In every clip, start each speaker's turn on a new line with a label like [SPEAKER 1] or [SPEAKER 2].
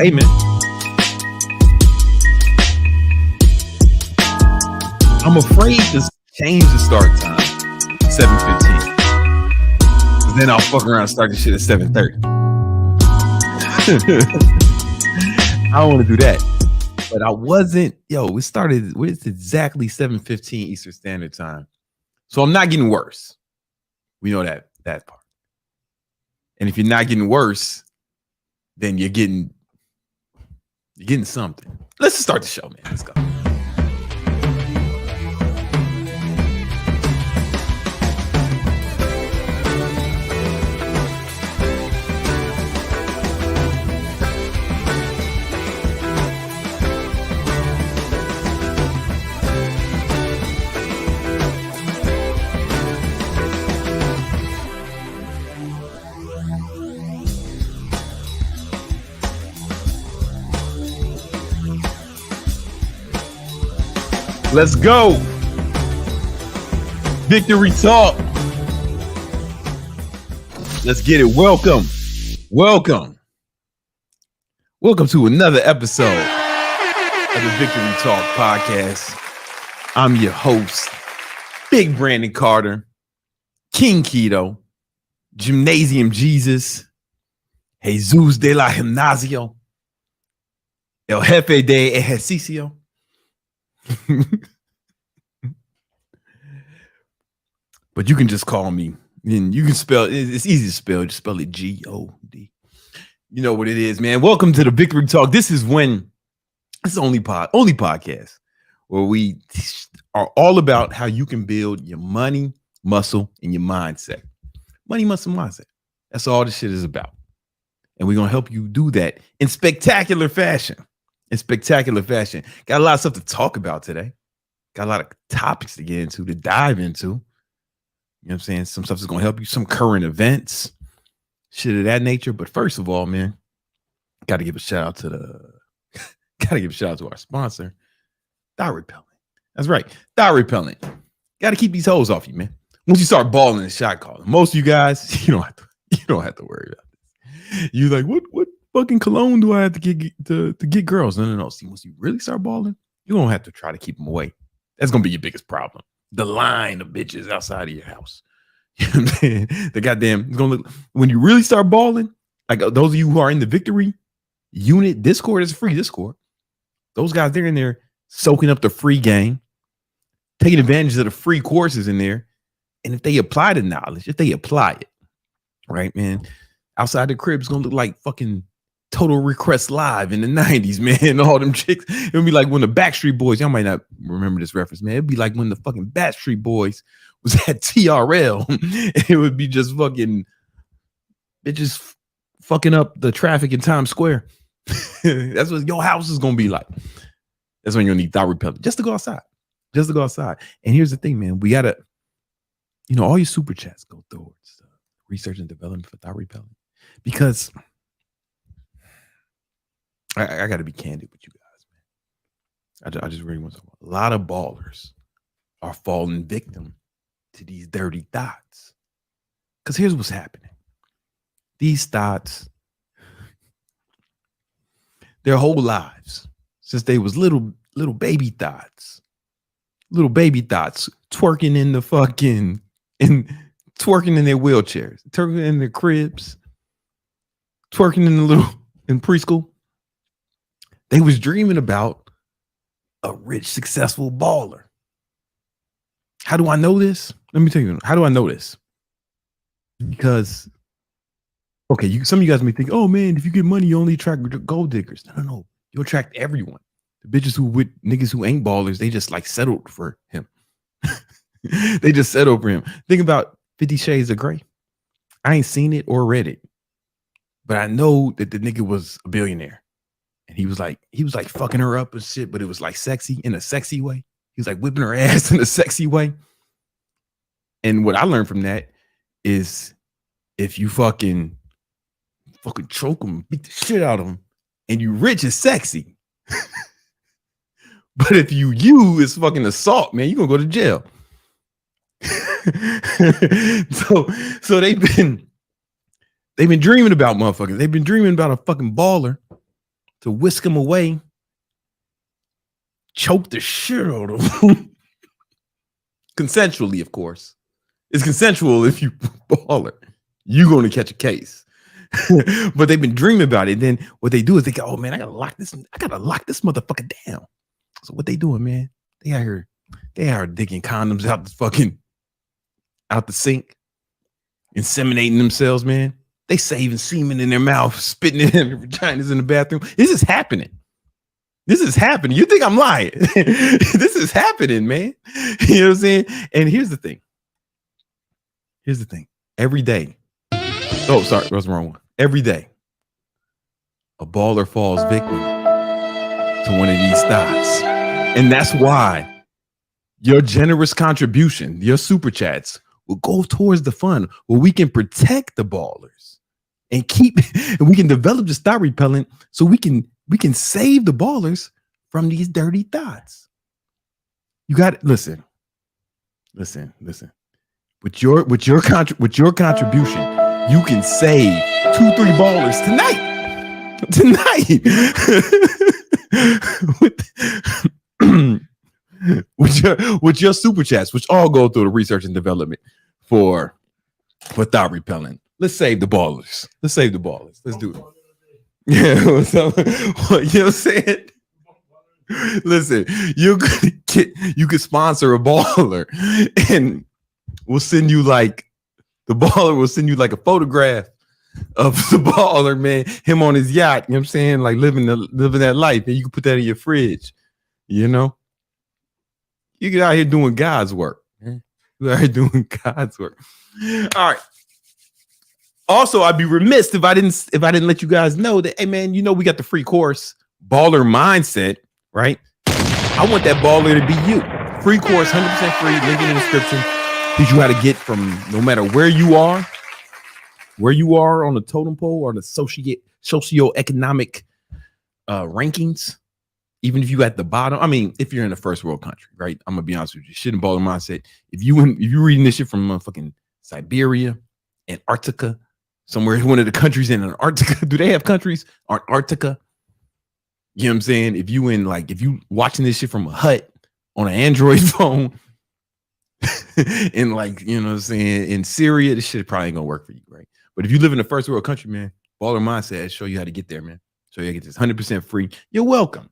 [SPEAKER 1] Hey, man. I'm afraid to change the start time 7:15. Because then I'll fuck around and start the shit at 7:30. I don't want to do that. But I wasn't, it started with exactly 7:15 Eastern Standard Time. So I'm not getting worse. We know that part. And if you're not getting worse, then you're getting something. Let's just start the show, man. Let's go. Let's go. Victory talk. Let's get it. Welcome to another episode of the Victory Talk podcast. I'm your host, Big Brandon Carter, King Keto, Gymnasium Jesus, Jesus de la Gimnasio, El Jefe de Ejercicio. But you can just call me, and you can spell it's easy to spell, just spell it G-O-D. You know what it is, man. Welcome to the Victory Talk. This is the only podcast where we are all about how you can build your money, muscle, and your mindset. Money, muscle, mindset. That's all this shit is about. And we're gonna help you do that in spectacular fashion. Got a lot of stuff to talk about today. Got a lot of topics to get into, to dive into. You know what I'm saying? Some stuff is going to help you, some current events, shit of that nature. But first of all, man, got to give a shout out to our sponsor, Thot Repellent. That's right. Thot Repellent. Got to keep these hoes off you, man. Once you start balling and shot calling, most of you guys, you don't have to worry about this. You like, what fucking cologne do I have to get girls? No. See, once you really start balling, you don't have to try to keep them away. That's gonna be your biggest problem. The line of bitches outside of your house. You know what I'm saying? The goddamn, it's gonna look, when you really start balling, like those of you who are in the Victory Unit Discord, is a free Discord. Those guys, they're in there soaking up the free game, taking advantage of the free courses in there. And if they apply the knowledge, if they apply it, right, man, outside the crib, it's gonna look like fucking Total Request Live in the 90s, man. All them chicks. It'll be like when the Backstreet Boys, y'all might not remember this reference, man. It'd be like when the fucking Backstreet Boys was at TRL. It would be just fucking bitches fucking up the traffic in Times Square. That's what your house is gonna be like. That's when you'll need Thot Repellent. Just to go outside. And here's the thing, man. We gotta, all your super chats go towards research and development for Thot Repellent. Because I got to be candid with you guys, man. I just really want to talk about a lot of ballers are falling victim to these dirty thoughts. Because here's what's happening. These thoughts, their whole lives, since they was little baby thoughts, twerking in the fucking, twerking in their wheelchairs, twerking in their cribs, twerking in preschool. They was dreaming about a rich, successful baller. How do I know this? Let me tell you. How do I know this? Because, some of you guys may think, oh man, if you get money, you only attract gold diggers. No. You attract everyone. The bitches niggas who ain't ballers, they just like settled for him. They just settled for him. Think about 50 Shades of Grey. I ain't seen it or read it, but I know that the nigga was a billionaire. And he was like fucking her up and shit, but it was like sexy in a sexy way. He was like whipping her ass in a sexy way. And what I learned from that is if you fucking choke him, beat the shit out of him, and you rich is sexy. But if you is fucking assault, man, you're gonna go to jail. So they've been dreaming about motherfuckers. They've been dreaming about a fucking baller to whisk him away, choke the shit out of him. Consensually, of course. It's consensual if you baller. You're going to catch a case. But they've been dreaming about it. Then what they do is they go, oh man, I gotta lock this motherfucker down. So what they doing, man? They are digging condoms out the sink, inseminating themselves, man. They saving semen in their mouth, spitting it in their vaginas in the bathroom. This is happening. You think I'm lying? This is happening, man. You know what I'm saying? And here's the thing. Every day. Oh, sorry, that was the wrong one. Every day, a baller falls victim to one of these thoughts. And that's why your generous contribution, your super chats, will go towards the fund where we can protect the ballers and we can develop this thought repellent so we can save the ballers from these dirty thoughts. You got it. Listen. With your contribution, you can save 2-3 ballers tonight. with your super chats, which all go through the research and development for thought repellent. Let's save the ballers. Let's do it. Yeah, you know what I'm saying? Listen, you could sponsor a baller, and we'll send you the baller will send you a photograph of the baller, man, him on his yacht, you know what I'm saying? Like living that life, and you can put that in your fridge, you know? You get out here doing God's work. Man. You out here doing God's work. All right. Also, I'd be remiss if I didn't let you guys know that, hey man, we got the free course, Baller Mindset, right? I want that baller to be you. Free course, 100% free, link in the description. Teach you how to get from no matter where you are on the totem pole or the socioeconomic rankings, even if you at the bottom. I mean, if you're in a first world country, right? I'm gonna be honest with you. Shit in baller mindset. If you reading this shit from fucking Siberia, Antarctica, somewhere one of the countries in Antarctica. Do they have countries? Antarctica. You know what I'm saying? If you watching this shit from a hut on an Android phone. In you know what I'm saying, in Syria, this shit probably ain't gonna work for you, right? But if you live in a first world country, man, baller mindset, I'll show you how to get there, man. Show you how to get this 100% free. You're welcome.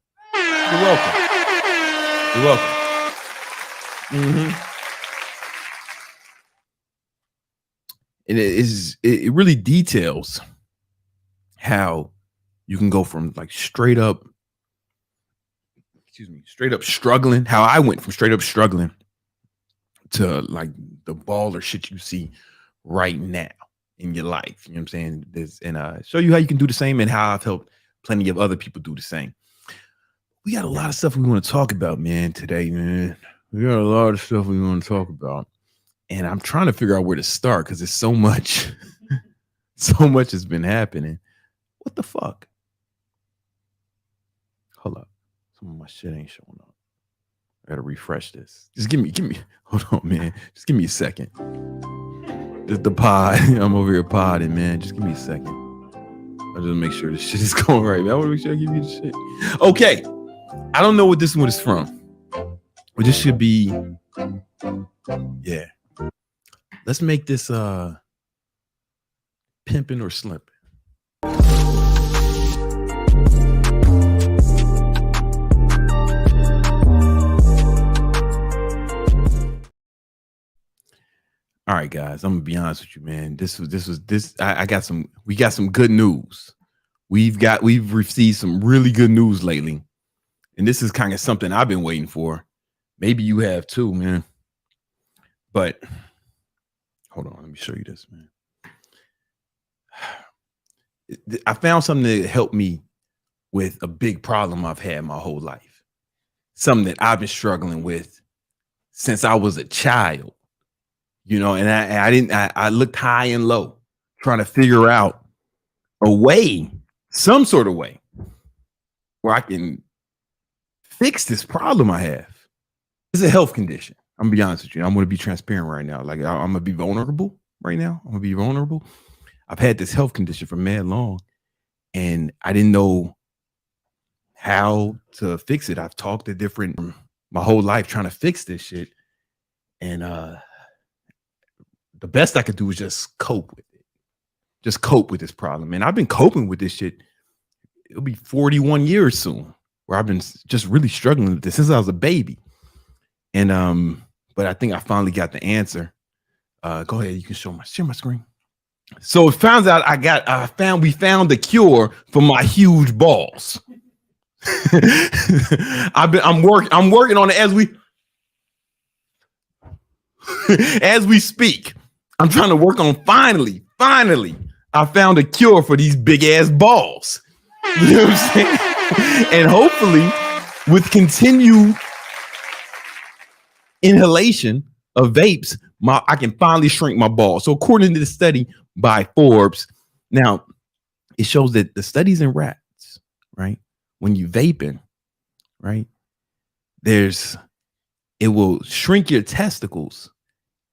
[SPEAKER 1] Mm-hmm. And it really details how you can go from straight up struggling, how I went from straight up struggling to the baller shit you see right now in your life. You know what I'm saying? And show you how you can do the same and how I've helped plenty of other people do the same. We got a lot of stuff we want to talk about, man, today, man. We got a lot of stuff we want to talk about. And I'm trying to figure out where to start because there's so much, so much has been happening. What the fuck? Hold up. Some of my shit ain't showing up. I gotta refresh this. Just give me, hold on, man. Just give me a second. The pod. I'm over here podding, man. Just give me a second. I just make sure this shit is going right, man. I want to make sure I give you the shit. Okay. I don't know what this one is from. But this should be, yeah. Let's make this Pimpin or Slippin. All right, guys, I'm gonna be honest with you, man. We got some good news. We've received some really good news lately. And this is kind of something I've been waiting for. Maybe you have too, man. But hold on, let me show you this, man. I found something that helped me with a big problem I've had my whole life. Something that I've been struggling with since I was a child. And I looked high and low, trying to figure out a way, some sort of way, where I can fix this problem I have. It's a health condition. I'm gonna be honest with you. I'm gonna be transparent right now. I'm gonna be vulnerable right now. I'm gonna be vulnerable. I've had this health condition for mad long, and I didn't know how to fix it. I've talked to different my whole life trying to fix this shit. And the best I could do is just cope with it. Just cope with this problem. And I've been coping with this shit. It'll be 41 years soon where I've been just really struggling with this since I was a baby. And but I think I finally got the answer. Go ahead, you can share my screen. So it finds out we found the cure for my huge balls. I'm working on it as we speak. I'm trying to work on finally, I found a cure for these big ass balls. You know what I'm saying? And hopefully with continued inhalation of vapes, I can finally shrink my balls. So according to the study by Forbes, now it shows that the studies in rats, right? When you vaping, right? It will shrink your testicles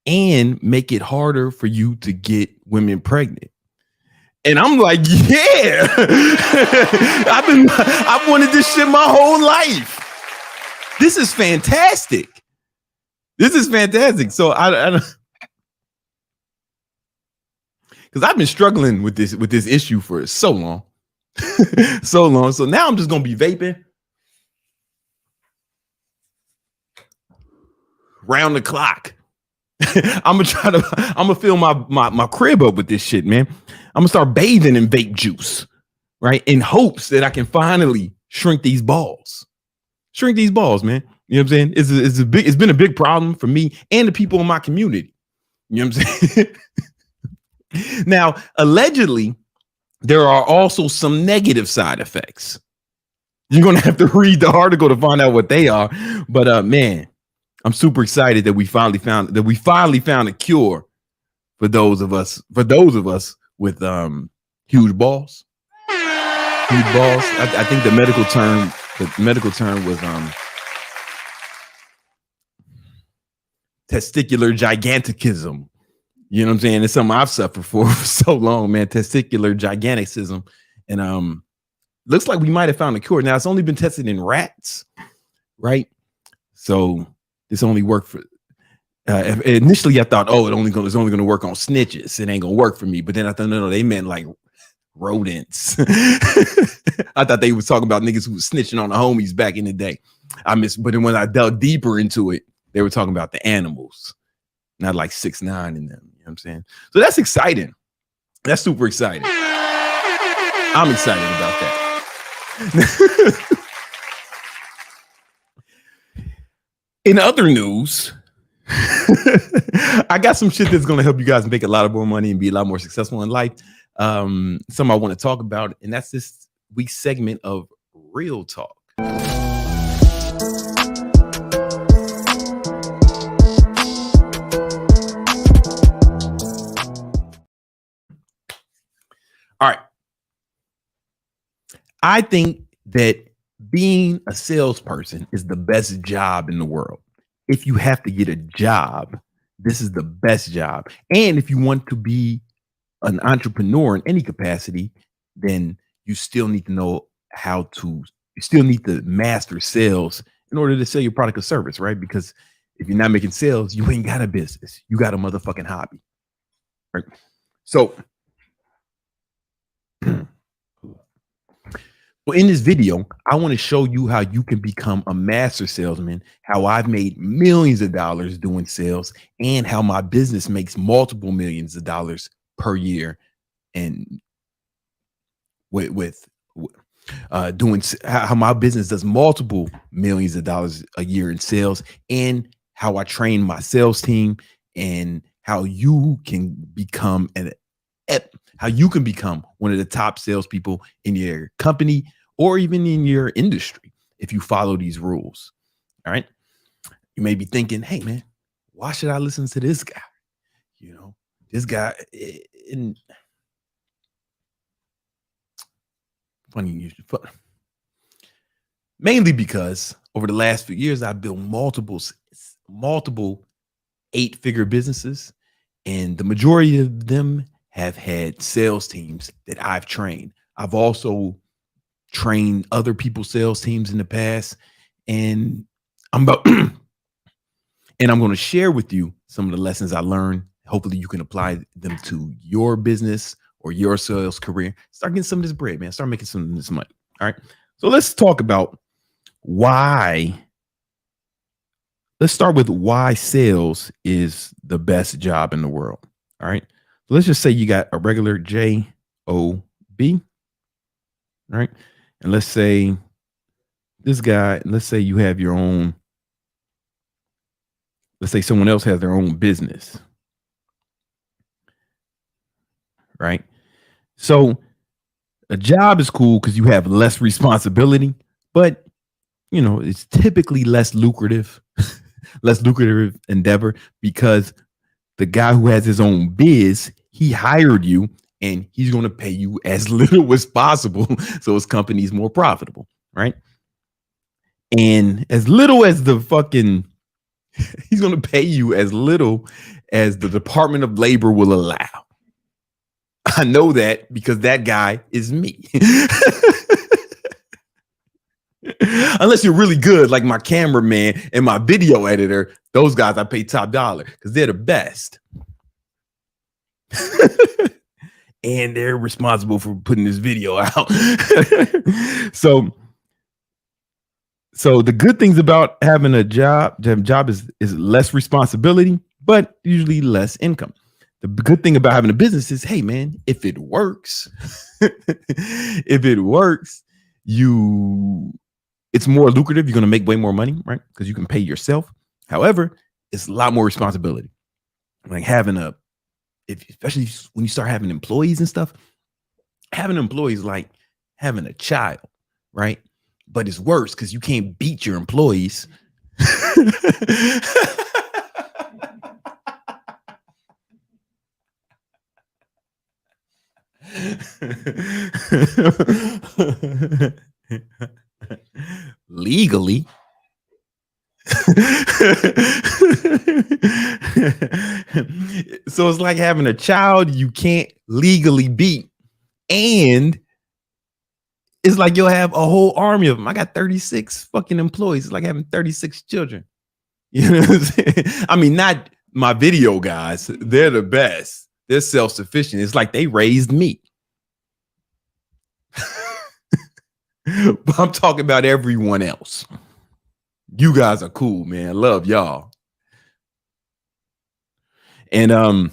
[SPEAKER 1] and make it harder for you to get women pregnant. And I'm like, yeah, I've wanted this shit my whole life. This is fantastic. So I because I've been struggling with this issue for so long. So now I'm just gonna be vaping round the clock. I'm gonna fill my crib up with this shit, man. I'm gonna start bathing in vape juice, right? In hopes that I can finally shrink these balls. Man. You know what I'm saying? It's been a big problem for me and the people in my community. You know what I'm saying? Now, allegedly, there are also some negative side effects. You're gonna have to read the article to find out what they are. But man, I'm super excited that we finally found a cure for those of us with huge balls. I think the medical term was testicular giganticism. You know what I'm saying? It's something I've suffered for so long, man. Testicular giganticism. And looks like we might have found a cure. Now it's only been tested in rats, right? So this only worked for initially I thought, it's only going to work on snitches. It ain't going to work for me. But then I thought, no, they meant like rodents. I thought they was talking about niggas who was snitching on the homies back in the day. But then when I dug deeper into it, they were talking about the animals, not like 6ix9ine in them. You know what I'm saying? So that's exciting. That's super exciting. I'm excited about that. In other news, I got some shit that's going to help you guys make a lot more money and be a lot more successful in life. Some I want to talk about, and that's this week's segment of Real Talk. All right. I think that being a salesperson is the best job in the world. If you have to get a job, this is the best job. And if you want to be an entrepreneur in any capacity, then you still need to know you still need to master sales in order to sell your product or service, right? Because if you're not making sales, you ain't got a business. You got a motherfucking hobby, right? So in this video, I want to show you how you can become a master salesman, how I've made millions of dollars doing sales, and how my business makes multiple millions of dollars per year. And how my business does multiple millions of dollars a year in sales, and how I train my sales team, and how you can become one of the top salespeople in your company or even in your industry if you follow these rules. All right. You may be thinking, hey, man, why should I listen to this guy? You know, this guy. Mainly because over the last few years, I've built multiple 8-figure businesses, and the majority of them have had sales teams that I've trained. I've also trained other people's sales teams in the past, and I'm about and I'm going to share with you some of the lessons I learned. Hopefully you can apply them to your business or your sales career. Start getting some of this bread, man. Start making some of this money. All right. So let's talk about why. Let's start with why sales is the best job in the world. All right. So let's just say you got a regular job. All right. And let's say this guy, let's say you have your own, let's say someone else has their own business. Right. So a job is cool because you have less responsibility, but you know, it's typically less lucrative, less lucrative endeavor because the guy who has his own biz, he hired you and he's going to pay you as little as possible so his company is more profitable, right? And as little as the fucking, he's going to pay you as little as the Department of Labor will allow. I know that because that guy is me. Unless you're really good, like my cameraman and my video editor, those guys I pay top dollar because they're the best. And they're responsible for putting this video out. So the good things about having a job, is less responsibility, but usually less income. The good thing about having a business is, hey man, if it works, it's more lucrative. You're going to make way more money, right? Because you can pay yourself. However, it's a lot more responsibility. Like having especially when you start having employees and stuff, having employees like having a child, right? But it's worse because you can't beat your employees. Legally. So it's like having a child you can't legally beat, and it's like you'll have a whole army of them. I got 36 fucking employees. It's like having 36 children. You know what I'm saying? I mean, not my video guys. They're the best. They're self-sufficient. It's like they raised me. But I'm talking about everyone else. You guys are cool, man. Love y'all. And so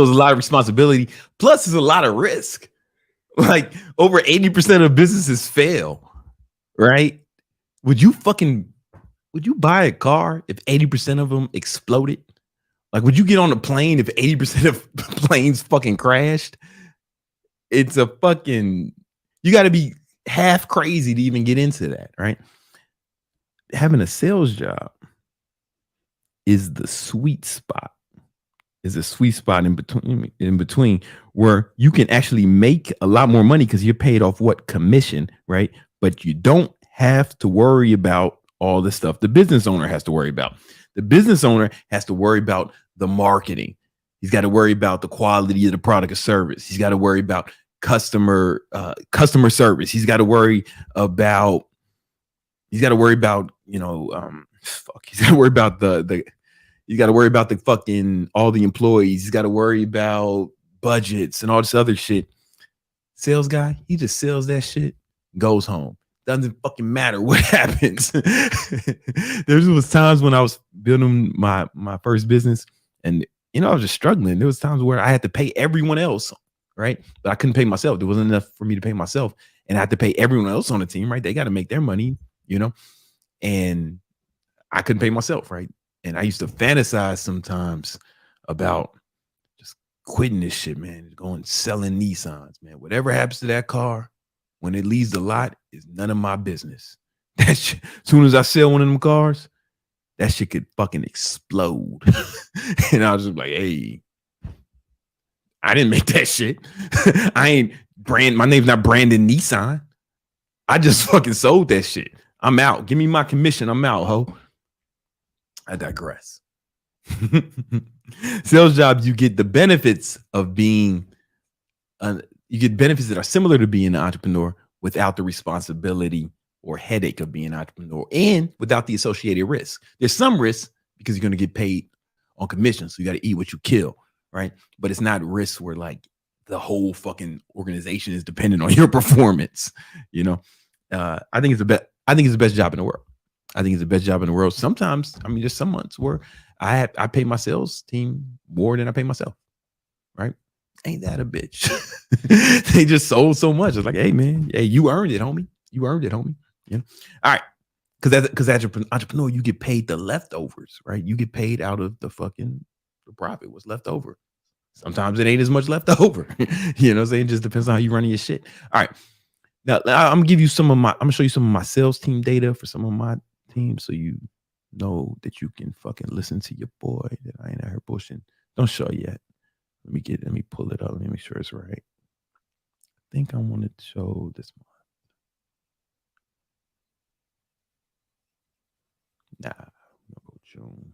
[SPEAKER 1] there's a lot of responsibility. Plus, there's a lot of risk. Like over 80% of businesses fail, right? Would you buy a car if 80% of them exploded? Like, would you get on a plane if 80% of planes fucking crashed? It's a fucking, you got to be half crazy to even get into that, right? Having a sales job is the sweet spot. Is a sweet spot in between where you can actually make a lot more money because you're paid off commission, right? But you don't have to worry about all the stuff the business owner has to worry about. The business owner has to worry about the marketing. He's got to worry about the quality of the product or service. He's got to worry about customer service. He's got to worry about, He's got to worry about the fucking all the employees. He's got to worry about budgets and all this other shit. Sales guy, he just sells that shit, goes home. Doesn't fucking matter what happens. There was times when I was building my first business, and I was just struggling. There was times where I had to pay everyone else, right? But I couldn't pay myself. There wasn't enough for me to pay myself, and I had to pay everyone else on the team, right? They got to make their money, and I couldn't pay myself, right? And I used to fantasize sometimes about just quitting this shit, man. Going selling Nissans, man. Whatever happens to that car when it leaves the lot is none of my business. That shit, as soon as I sell one of them cars, that shit could fucking explode. And I was just like, hey, I didn't make that shit. My name's not Brandon Nissan. I just fucking sold that shit. I'm out. Give me my commission. I'm out, ho. I digress. Sales jobs, you get the benefits of being You get benefits that are similar to being an entrepreneur without the responsibility or headache of being an entrepreneur and without the associated risk. There's some risk because you're going to get paid on commission. So you got to eat what you kill, right? But it's not risk where like the whole fucking organization is dependent on your performance. You know, I think it's the best. I think it's the best job in the world. I think it's the best job in the world. Sometimes, I mean, there's some months where I pay my sales team more than I pay myself, right? Ain't that a bitch? They just sold so much. It's like, hey man, hey, you earned it, homie. You earned it, homie. Yeah. All right. Because as an entrepreneur, you get paid the leftovers, right? You get paid out of the fucking the profit, what's left over. Sometimes it ain't as much left over. You know what I'm saying? It just depends on how you running your shit. All right. Now I'm gonna show you some of my sales team data for some of my teams so you know that you can fucking listen to your boy that I ain't out here bullshitting. Don't show yet. Let me pull it up. Let me make sure it's right. I think I wanted to show this month. Nah, I'm gonna go June.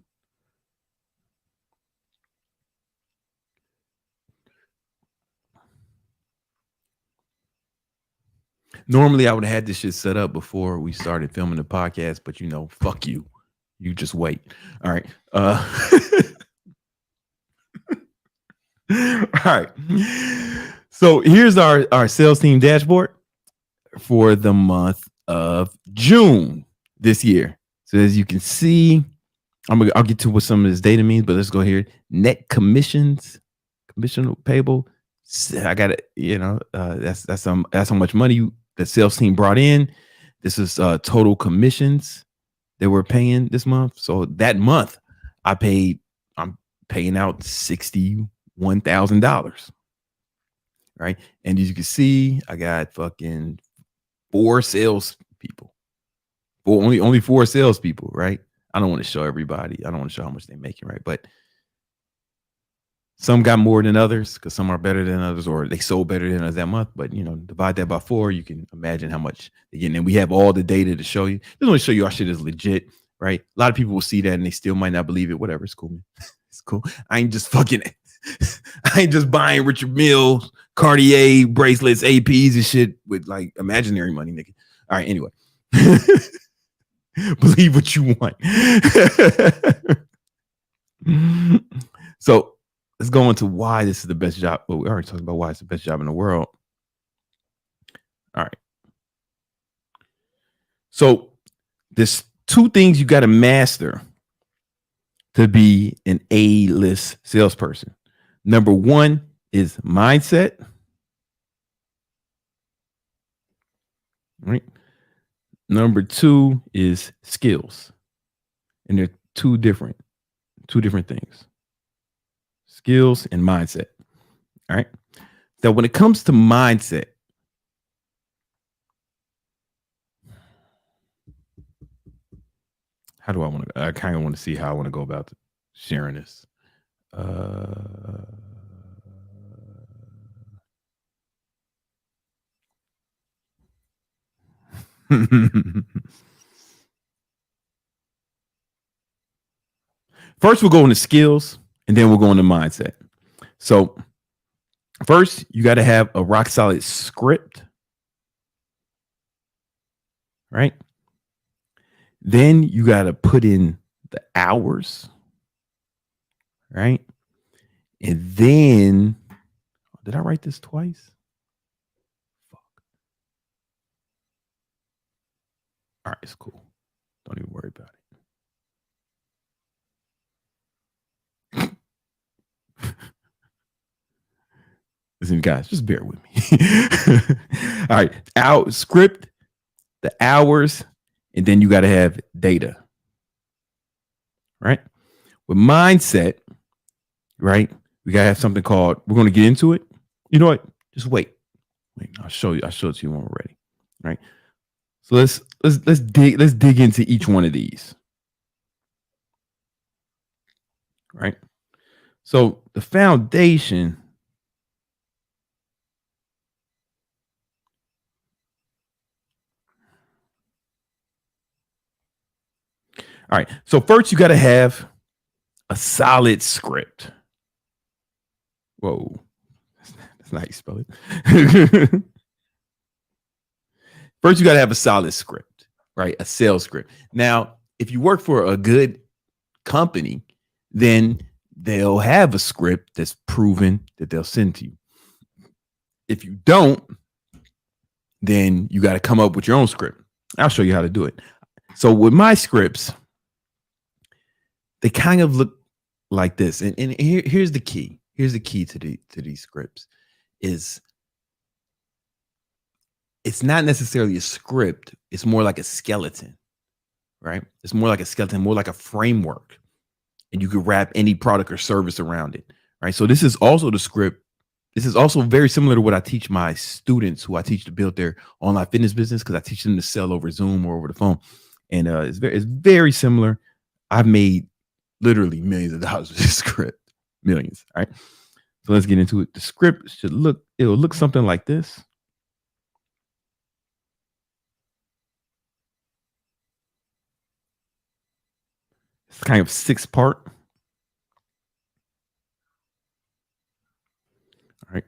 [SPEAKER 1] Normally I would have had this shit set up before we started filming the podcast, but you know, fuck you. You just wait. All right. All right. So here's our sales team dashboard for the month of June this year. So as you can see, I'll get to what some of this data means, but let's go here. Net commissions, commission payable. I got it. You know, that's how much money the sales team brought in. This is total commissions that we're paying this month. So that month, I'm paying out $61,000. Right, and as you can see, I got fucking 4 salespeople. Only 4 salespeople, right? I don't want to show everybody. I don't want to show how much they're making, right? But some got more than others because some are better than others, or they sold better than us that month. But you know, divide that by 4, you can imagine how much they're getting. And we have all the data to show you. Just want to show you our shit is legit, right? A lot of people will see that and they still might not believe it. Whatever, it's cool, man. It's cool. I ain't just buying Richard Mille, Cartier bracelets, APs and shit with like imaginary money, nigga. All right, anyway. Believe what you want. So let's go into why this is the best job. Well, we already talked about why it's the best job in the world. All right. So there's 2 things you got to master to be an A-list salesperson. Number 1 is mindset. Right. Number 2 is skills. And they're two different things. Skills and mindset. All right. So when it comes to mindset, how do I kind of want to see how I want to go about sharing this. First, we'll go into skills and then we'll go into mindset. So first, you got to have a rock solid script, right? Then you got to put in the hours, right? And then, did I write this twice? Fuck. All right, it's cool. Don't even worry about it. Listen, guys, just bear with me. All right, script, the hours, and then you got to have data, right? With mindset, right? We got to have something called, we're going to get into it. You know what? Just wait. I'll show it to you when we're ready, right? So let's dig into each one of these, right? So the foundation. All right. So first you got to have a solid script. Whoa. That's not how you spell it. First, you got to have a solid script, right? A sales script. Now, if you work for a good company, then they'll have a script that's proven that they'll send to you. If you don't, then you got to come up with your own script. I'll show you how to do it. So with my scripts, they kind of look like this. And here's the key. Here's the key to these scripts is it's not necessarily a script. It's more like a skeleton, right? It's more like a skeleton, more like a framework. And you could wrap any product or service around it, right? So this is also the script. This is also very similar to what I teach my students who I teach to build their online fitness business, because I teach them to sell over Zoom or over the phone. And it's very similar. I've made literally millions of dollars with this script, millions. All right. So let's get into it. The script it'll look something like this. It's kind of 6-part. All right.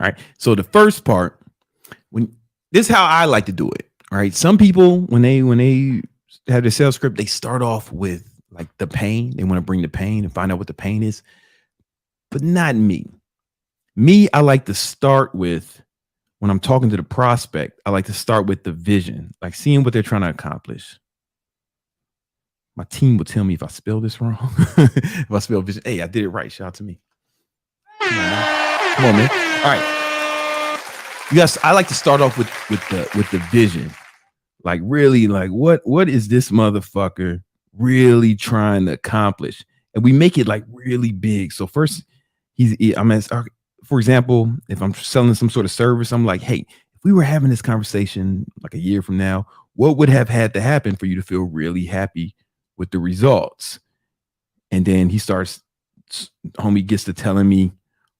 [SPEAKER 1] All right. So the first part, this is how I like to do it. All right. Some people, when they have their sales script, they start off with like the pain. They want to bring the pain and find out what the pain is. But not me. I like to start with, when I'm talking to the prospect, I like to start with the vision, like seeing what they're trying to accomplish. My team will tell me if I spell this wrong. If I spell vision, hey, I did it right. Shout out to me. Come on, man. All right. Yes, I like to start off with the vision. Like really, like what is this motherfucker really trying to accomplish? And we make it like really big. So first, for example, if I'm selling some sort of service, I'm like, hey, if we were having this conversation like a year from now, what would have had to happen for you to feel really happy with the results? And then homie gets to telling me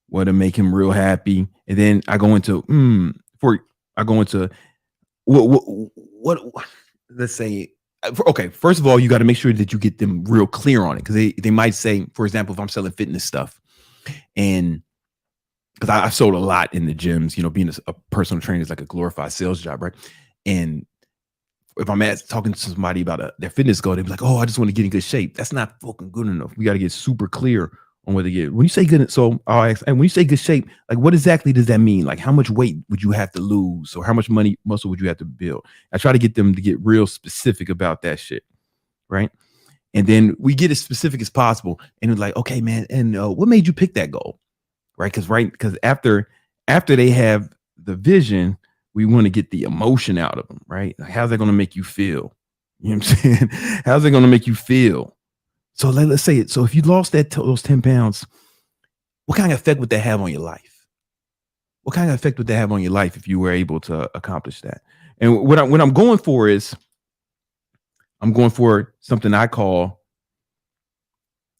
[SPEAKER 1] what to make him real happy. And then I go into, what let's say, okay, first of all, you got to make sure that you get them real clear on it. Cause they might say, for example, if I'm selling fitness stuff, and because I've sold a lot in the gyms, being a personal trainer is like a glorified sales job, right? And if I'm talking to somebody about their fitness goal, they'd be like, oh, I just want to get in good shape. That's not fucking good enough. We got to get super clear on what they get. When you say good, so I'll ask, and when you say good shape, like what exactly does that mean? Like how much weight would you have to lose? Or how much muscle would you have to build? I try to get them to get real specific about that shit, right? And then we get as specific as possible. And it's like, okay, man, and what made you pick that goal? Right? Because after they have the vision, we want to get the emotion out of them, right? Like, how's that going to make you feel? You know what I'm saying? How's it going to make you feel? So let's say it. So if you lost those 10 pounds, what kind of effect would that have on your life? What kind of effect would that have on your life if you were able to accomplish that? And what I'm going for is, I'm going for something I call,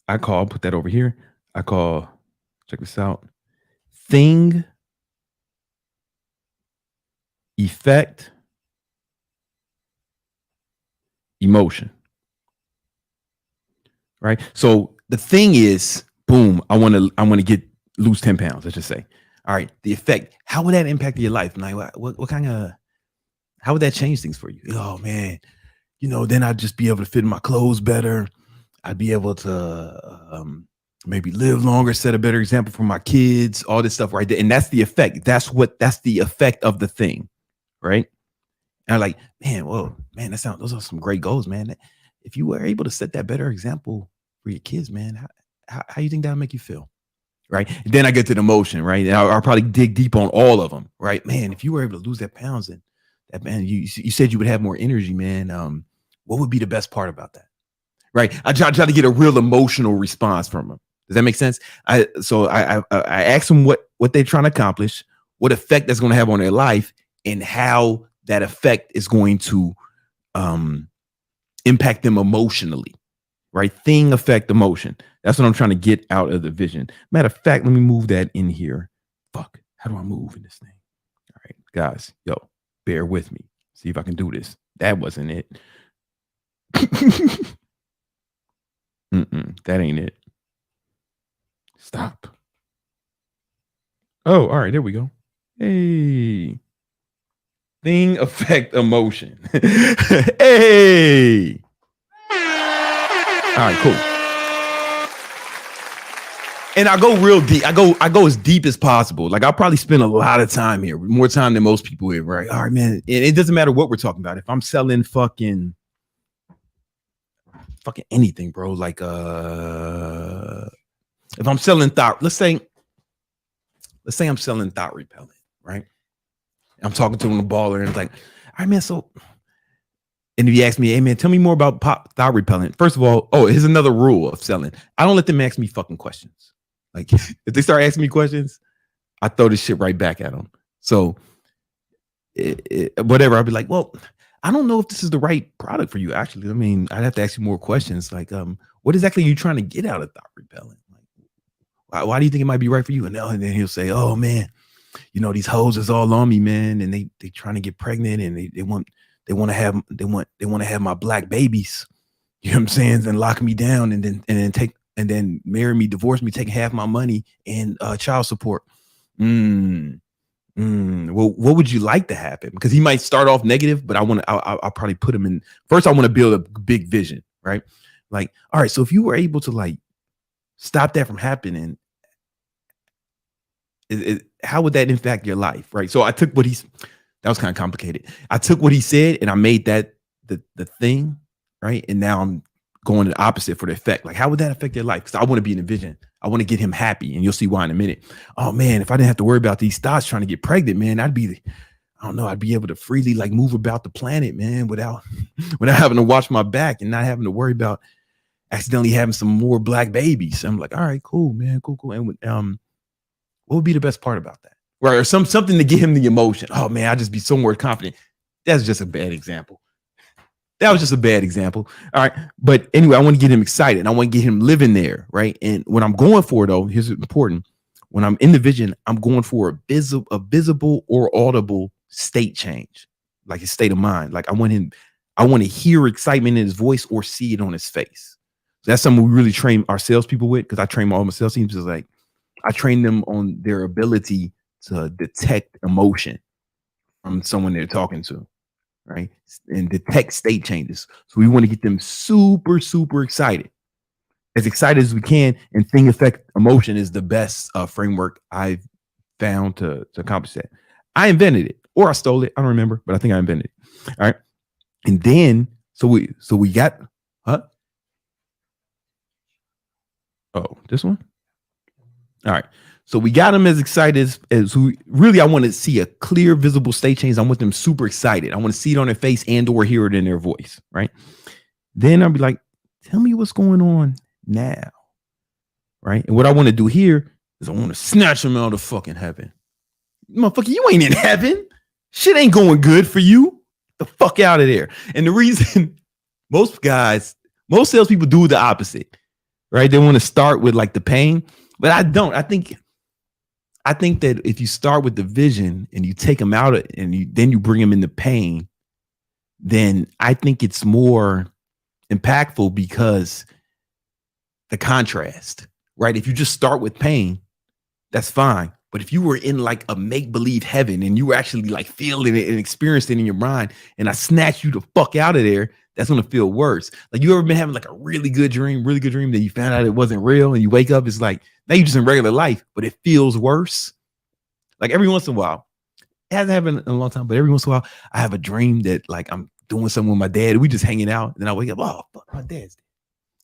[SPEAKER 1] put that over here. Check this out. Thing, effect, emotion. Right. So the thing is, boom, I want to lose 10 pounds. Let's just say. All right. The effect, how would that impact your life? Like what kind of, how would that change things for you? Oh man, then I'd just be able to fit in my clothes better. I'd be able to maybe live longer, set a better example for my kids, all this stuff right there. And that's the effect. That's the effect of the thing. Right. And I'm like, man, those are some great goals, man. If you were able to set that better example for your kids, man, how you think that'll make you feel? Right. And then I get to the emotion, right? And I'll probably dig deep on all of them. Right. Man, if you were able to lose that pounds and that, man, you said you would have more energy, man. What would be the best part about that? Right. I try to get a real emotional response from them. Does that make sense? I ask them what they're trying to accomplish, what effect that's going to have on their life, and how that effect is going to impact them emotionally. Right? Thing, effect, emotion. That's what I'm trying to get out of the vision. Matter of fact, let me move that in here. Fuck. How do I move in this thing? All right, guys, bear with me. See if I can do this. That wasn't it. That ain't it. Stop. Oh, all right, there we go. Hey. Thing affect emotion. Hey. All right, cool. And I go real deep. I go as deep as possible. Like I'll probably spend a lot of time here, more time than most people here, right? All right, man. And it doesn't matter what we're talking about. If I'm selling fucking anything, bro, like if I'm selling Thot, let's say I'm selling Thot Repellent, right? I'm talking to him, the baller, and it's like, all right, man. So, and if you ask me, hey man, tell me more about Thot Repellent. First of all, here's another rule of selling. I don't let them ask me fucking questions. Like if they start asking me questions, I throw this shit right back at them. So, whatever, I'll be like, well, I don't know if this is the right product for you. Actually, I mean, I'd have to ask you more questions. Like, what exactly are you trying to get out of Thot Repellent? Like, why do you think it might be right for you? And then he'll say, oh man, you know, these hoes is all on me, man, and they trying to get pregnant, and they want to have my black babies. You know what I'm saying? And lock me down, and then marry me, divorce me, take half my money and child support. Well, what would you like to happen? Because he might start off negative, but I'll probably put him in. First, I want to build a big vision, right? Like, all right, so if you were able to like stop that from happening, how would that impact your life, right? So I took that was kind of complicated. I took what he said and I made that the thing, right? And now I'm going the opposite for the effect. Like, how would that affect your life? Because I want to be in a vision. I want to get him happy, and you'll see why in a minute. Oh man, if I didn't have to worry about these thoughts trying to get pregnant, man, I'd be able to freely like move about the planet, man, without having to watch my back and not having to worry about accidentally having some more black babies. I'm like, all right, cool, man, cool. And what would be the best part about that? Right, or something to give him the emotion. Oh man, I'd just be so more confident. That's just a bad example. That was just a bad example. All right. But anyway, I want to get him excited. I want to get him living there. Right. And what I'm going for, though, here's important. When I'm in the vision, I'm going for a visible or audible state change, like his state of mind. Like I want to hear excitement in his voice or see it on his face. So that's something we really train our salespeople with, because I train all my sales teams. Is like I train them on their ability to detect emotion from someone they're talking to. Right, and detect state changes. So we want to get them super, super excited as we can. And thing effect emotion is the best framework I've found to accomplish that. I invented it, or I stole it. I don't remember, but I think I invented it. All right, and then so we got this one. All right. So we got them as excited as who really I want to see a clear, visible state change. I want them super excited. I want to see it on their face and or hear it in their voice. Right. Then I'll be like, tell me what's going on now. Right. And what I want to do here is I want to snatch them out of fucking heaven. Motherfucker, you ain't in heaven. Shit ain't going good for you. The fuck out of there. And the reason most salespeople do the opposite. Right. They want to start with like the pain. But I don't. I think that if you start with the vision and you take them out and then you bring them into pain, then I think it's more impactful because the contrast, right? If you just start with pain, that's fine. But if you were in like a make-believe heaven and you were actually like feeling it and experiencing it in your mind, and I snatch you the fuck out of there, that's going to feel worse. Like, you ever been having like a really good dream, that you found out it wasn't real, and you wake up, it's like, now you're just in regular life, but it feels worse. Like every once in a while, it hasn't happened in a long time, but every once in a while, I have a dream that like I'm doing something with my dad. We just hanging out, and then I wake up, oh, fuck, my dad's dead.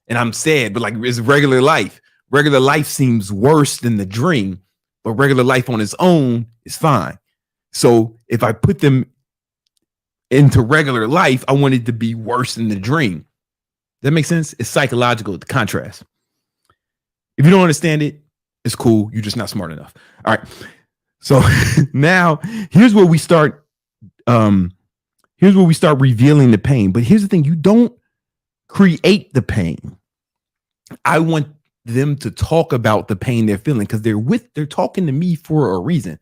[SPEAKER 1] And I'm sad, but like it's regular life. Regular life seems worse than the dream, but regular life on its own is fine. So if I put them into regular life, I want it to be worse than the dream. That makes sense? It's psychological, the contrast. If you don't understand it, it's cool. You're just not smart enough. All right. So now here's where we start. Here's where we start revealing the pain. But here's the thing: you don't create the pain. I want them to talk about the pain they're feeling, because they're talking to me for a reason,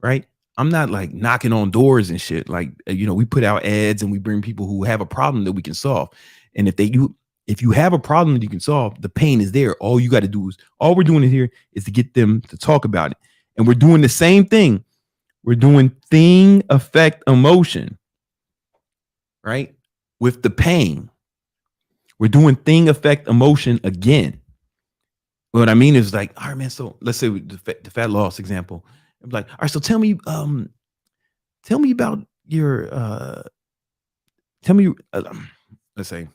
[SPEAKER 1] right? I'm not like knocking on doors and shit. Like, we put out ads and we bring people who have a problem that we can solve. And If you have a problem that you can solve, the pain is there. All you got to do is, all we're doing here is to get them to talk about it. And we're doing the same thing. We're doing thing, effect, emotion, right? With the pain. We're doing thing, effect, emotion again. What I mean is like, all right, man. So let's say the fat loss example. I'm like, all right, so tell me about your, let's say,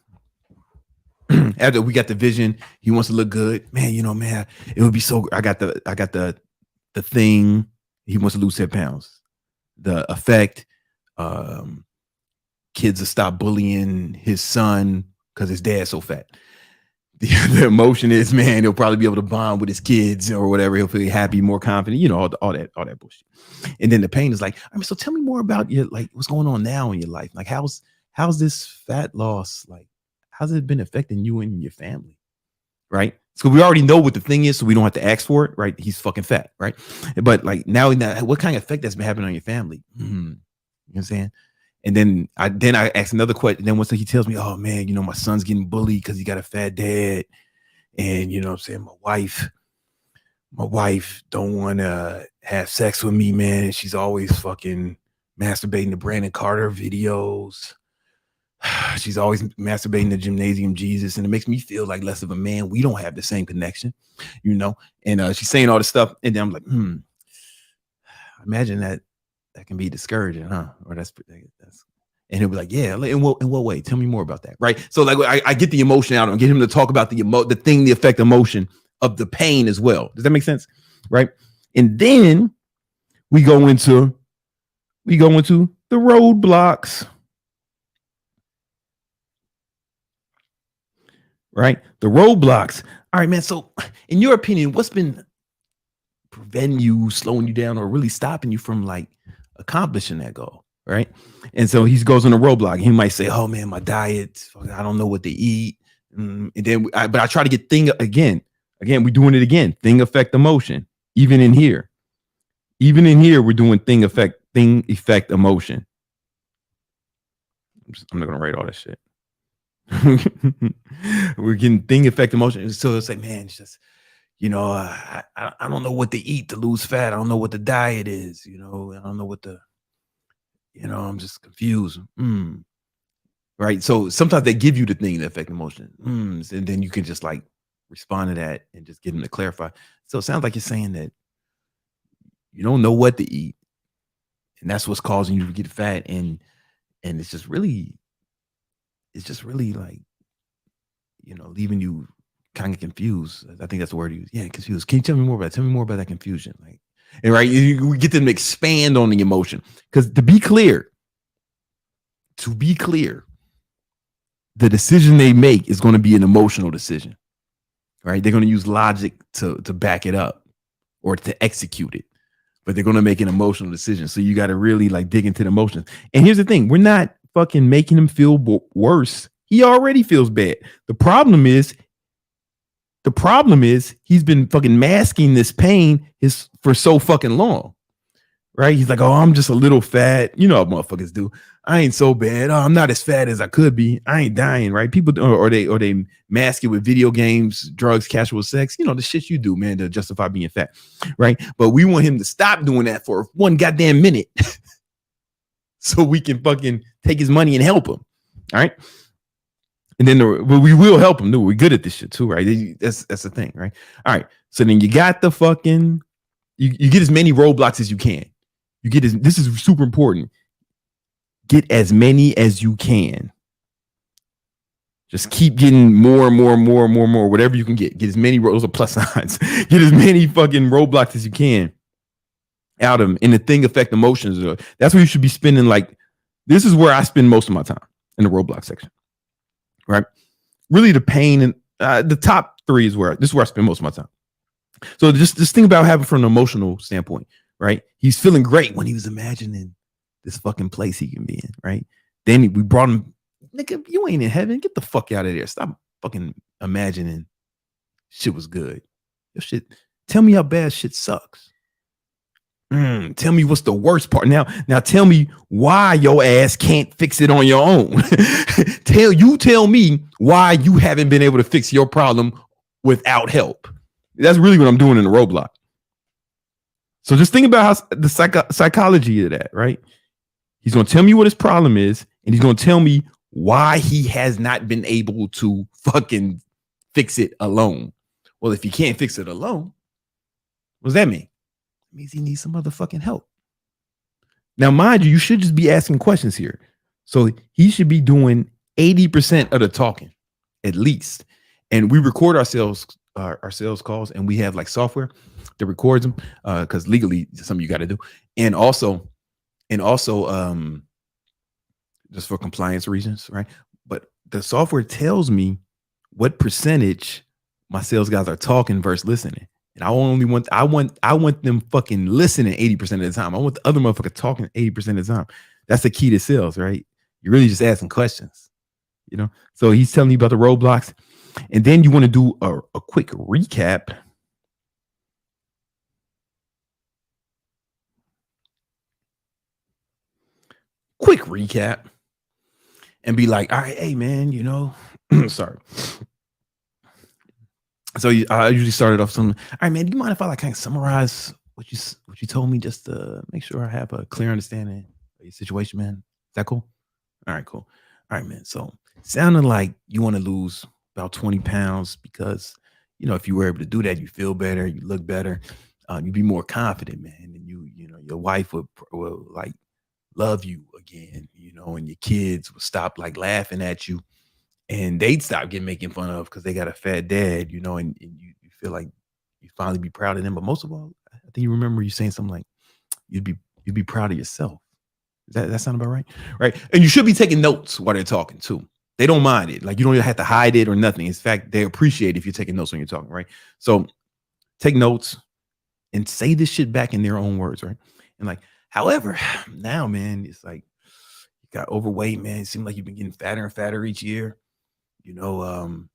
[SPEAKER 1] after we got the vision, he wants to look good, man. Man, it would be so. I got the thing. He wants to lose 10 pounds. The effect, kids will stop bullying his son because his dad's so fat. The emotion is, man, he'll probably be able to bond with his kids or whatever. He'll feel happy, more confident, all that bullshit. And then the pain is like, I mean, so tell me more about your, like, what's going on now in your life? Like, how's this fat loss, like, how's it been affecting you and your family? Right? So we already know what the thing is, so we don't have to ask for it, right? He's fucking fat, right? But like now, what kind of effect that's been happening on your family? You know what I'm saying? And then I ask another question. Then once he tells me, oh man, my son's getting bullied because he got a fat dad. And you know what I'm saying? My wife don't want to have sex with me, man. She's always fucking masturbating to Brandon Carter videos. She's always masturbating to Gymnasium Jesus. And it makes me feel like less of a man. We don't have the same connection, And she's saying all this stuff. And then I'm like, imagine that can be discouraging, huh? Or that's and he'll be like, yeah, in what way? Tell me more about that, right? So like I get the emotion out and get him to talk about the thing, the effect, emotion of the pain as well. Does that make sense? Right? And then we go into the roadblocks. Right? The roadblocks. All right, man. So in your opinion, what's been preventing you, slowing you down, or really stopping you from like accomplishing that goal? Right? And so he goes on a roadblock. He might say, oh man, my diet, I don't know what to eat. And then but I try to get thing again, we're doing it again. Thing, effect, emotion. Even in here, we're doing thing, effect, emotion. I'm not gonna write all that shit. We're getting thing, effect, emotion. So it's like, man, it's just, I don't know what to eat to lose fat. I don't know what the diet is. I don't know what I'm just confused. Right. So sometimes they give you the thing that affect emotion. And then you can just like respond to that and just get them to clarify. So it sounds like you're saying that you don't know what to eat. And that's what's causing you to get fat. And it's just really like, leaving you kind of confused. I think that's the word you use. Yeah, confused. Can you tell me more about that? Tell me more about that confusion. Like, and right, we get them to expand on the emotion. Because to be clear, the decision they make is going to be an emotional decision. Right? They're going to use logic to back it up or to execute it. But they're going to make an emotional decision. So you got to really like dig into the emotions. And here's the thing. We're not fucking making him feel worse. He already feels bad. The problem is he's been fucking masking this pain for so fucking long. Right? He's like, oh, I'm just a little fat. You know how motherfuckers do. I ain't so bad. Oh, I'm not as fat as I could be. I ain't dying, right? People or they mask it with video games, drugs, casual sex, the shit you do, man, to justify being fat. Right? But we want him to stop doing that for one goddamn minute. So we can fucking take his money and help him. All right. And then we will help him. We're good at this shit too, right? That's the thing, right? All right. So then you got the fucking, you get as many roadblocks as you can. This is super important. Get as many as you can. Just keep getting more and more, whatever you can get. Get as many, those are plus signs. Get as many fucking roadblocks as you can out of them. And the thing affect emotions. That's where you should be spending. Like, this is where I spend most of my time, in the roadblock section. Right? Really the pain and the top three is where I spend most of my time. So just think about having from an emotional standpoint, right? He's feeling great when he was imagining this fucking place he can be in, right? Then we brought him, nigga, you ain't in heaven. Get the fuck out of there. Stop fucking imagining shit was good. Your shit, tell me how bad shit sucks. Tell me what's the worst part. Now tell me why your ass can't fix it on your own. tell me why you haven't been able to fix your problem without help. That's really what I'm doing in the roadblock. So just think about how the psychology of that, right? He's going to tell me what his problem is, and he's going to tell me why he has not been able to fucking fix it alone. Well, if he can't fix it alone, what does that mean? It means he needs some motherfucking help. Now, mind you, you should just be asking questions here. So he should be doing 80% of the talking, at least. And we record our sales calls, and we have like software that records them because legally something you got to do. And also just for compliance reasons, right? But the software tells me what percentage my sales guys are talking versus listening. And I want them fucking listening 80% of the time. I want the other motherfucker talking 80% of the time. That's the key to sales, right? You're really just asking questions, you know? So he's telling you about the roadblocks. And then you want to do a quick recap. Quick recap. And be like, all right, hey, man, you know, sorry. So I usually started off something. All right, man, do you mind if I like kind of summarize what you told me just to make sure I have a clear understanding of your situation, man? Is that cool? All right, cool. All right, man. So sounding like you want to lose about 20 pounds because, you know, if you were able to do that, you feel better, you look better, you'd be more confident, man. And you know, your wife would like love you again, you know, and your kids would stop like laughing at you and they'd stop getting making fun of because they got a fat dad, you know, and you feel like you finally be proud of them. But most of all, I think you remember you saying something like you'd be proud of yourself. Does that sound about right? Right. And you should be taking notes while they're talking too. They don't mind it. Like you don't have to hide it or nothing. In fact, they appreciate if you're taking notes when you're talking, right? So take notes and say this shit back in their own words, right? And like, however, now, man, it's like you got overweight, man. It seems like you've been getting fatter and fatter each year. You know,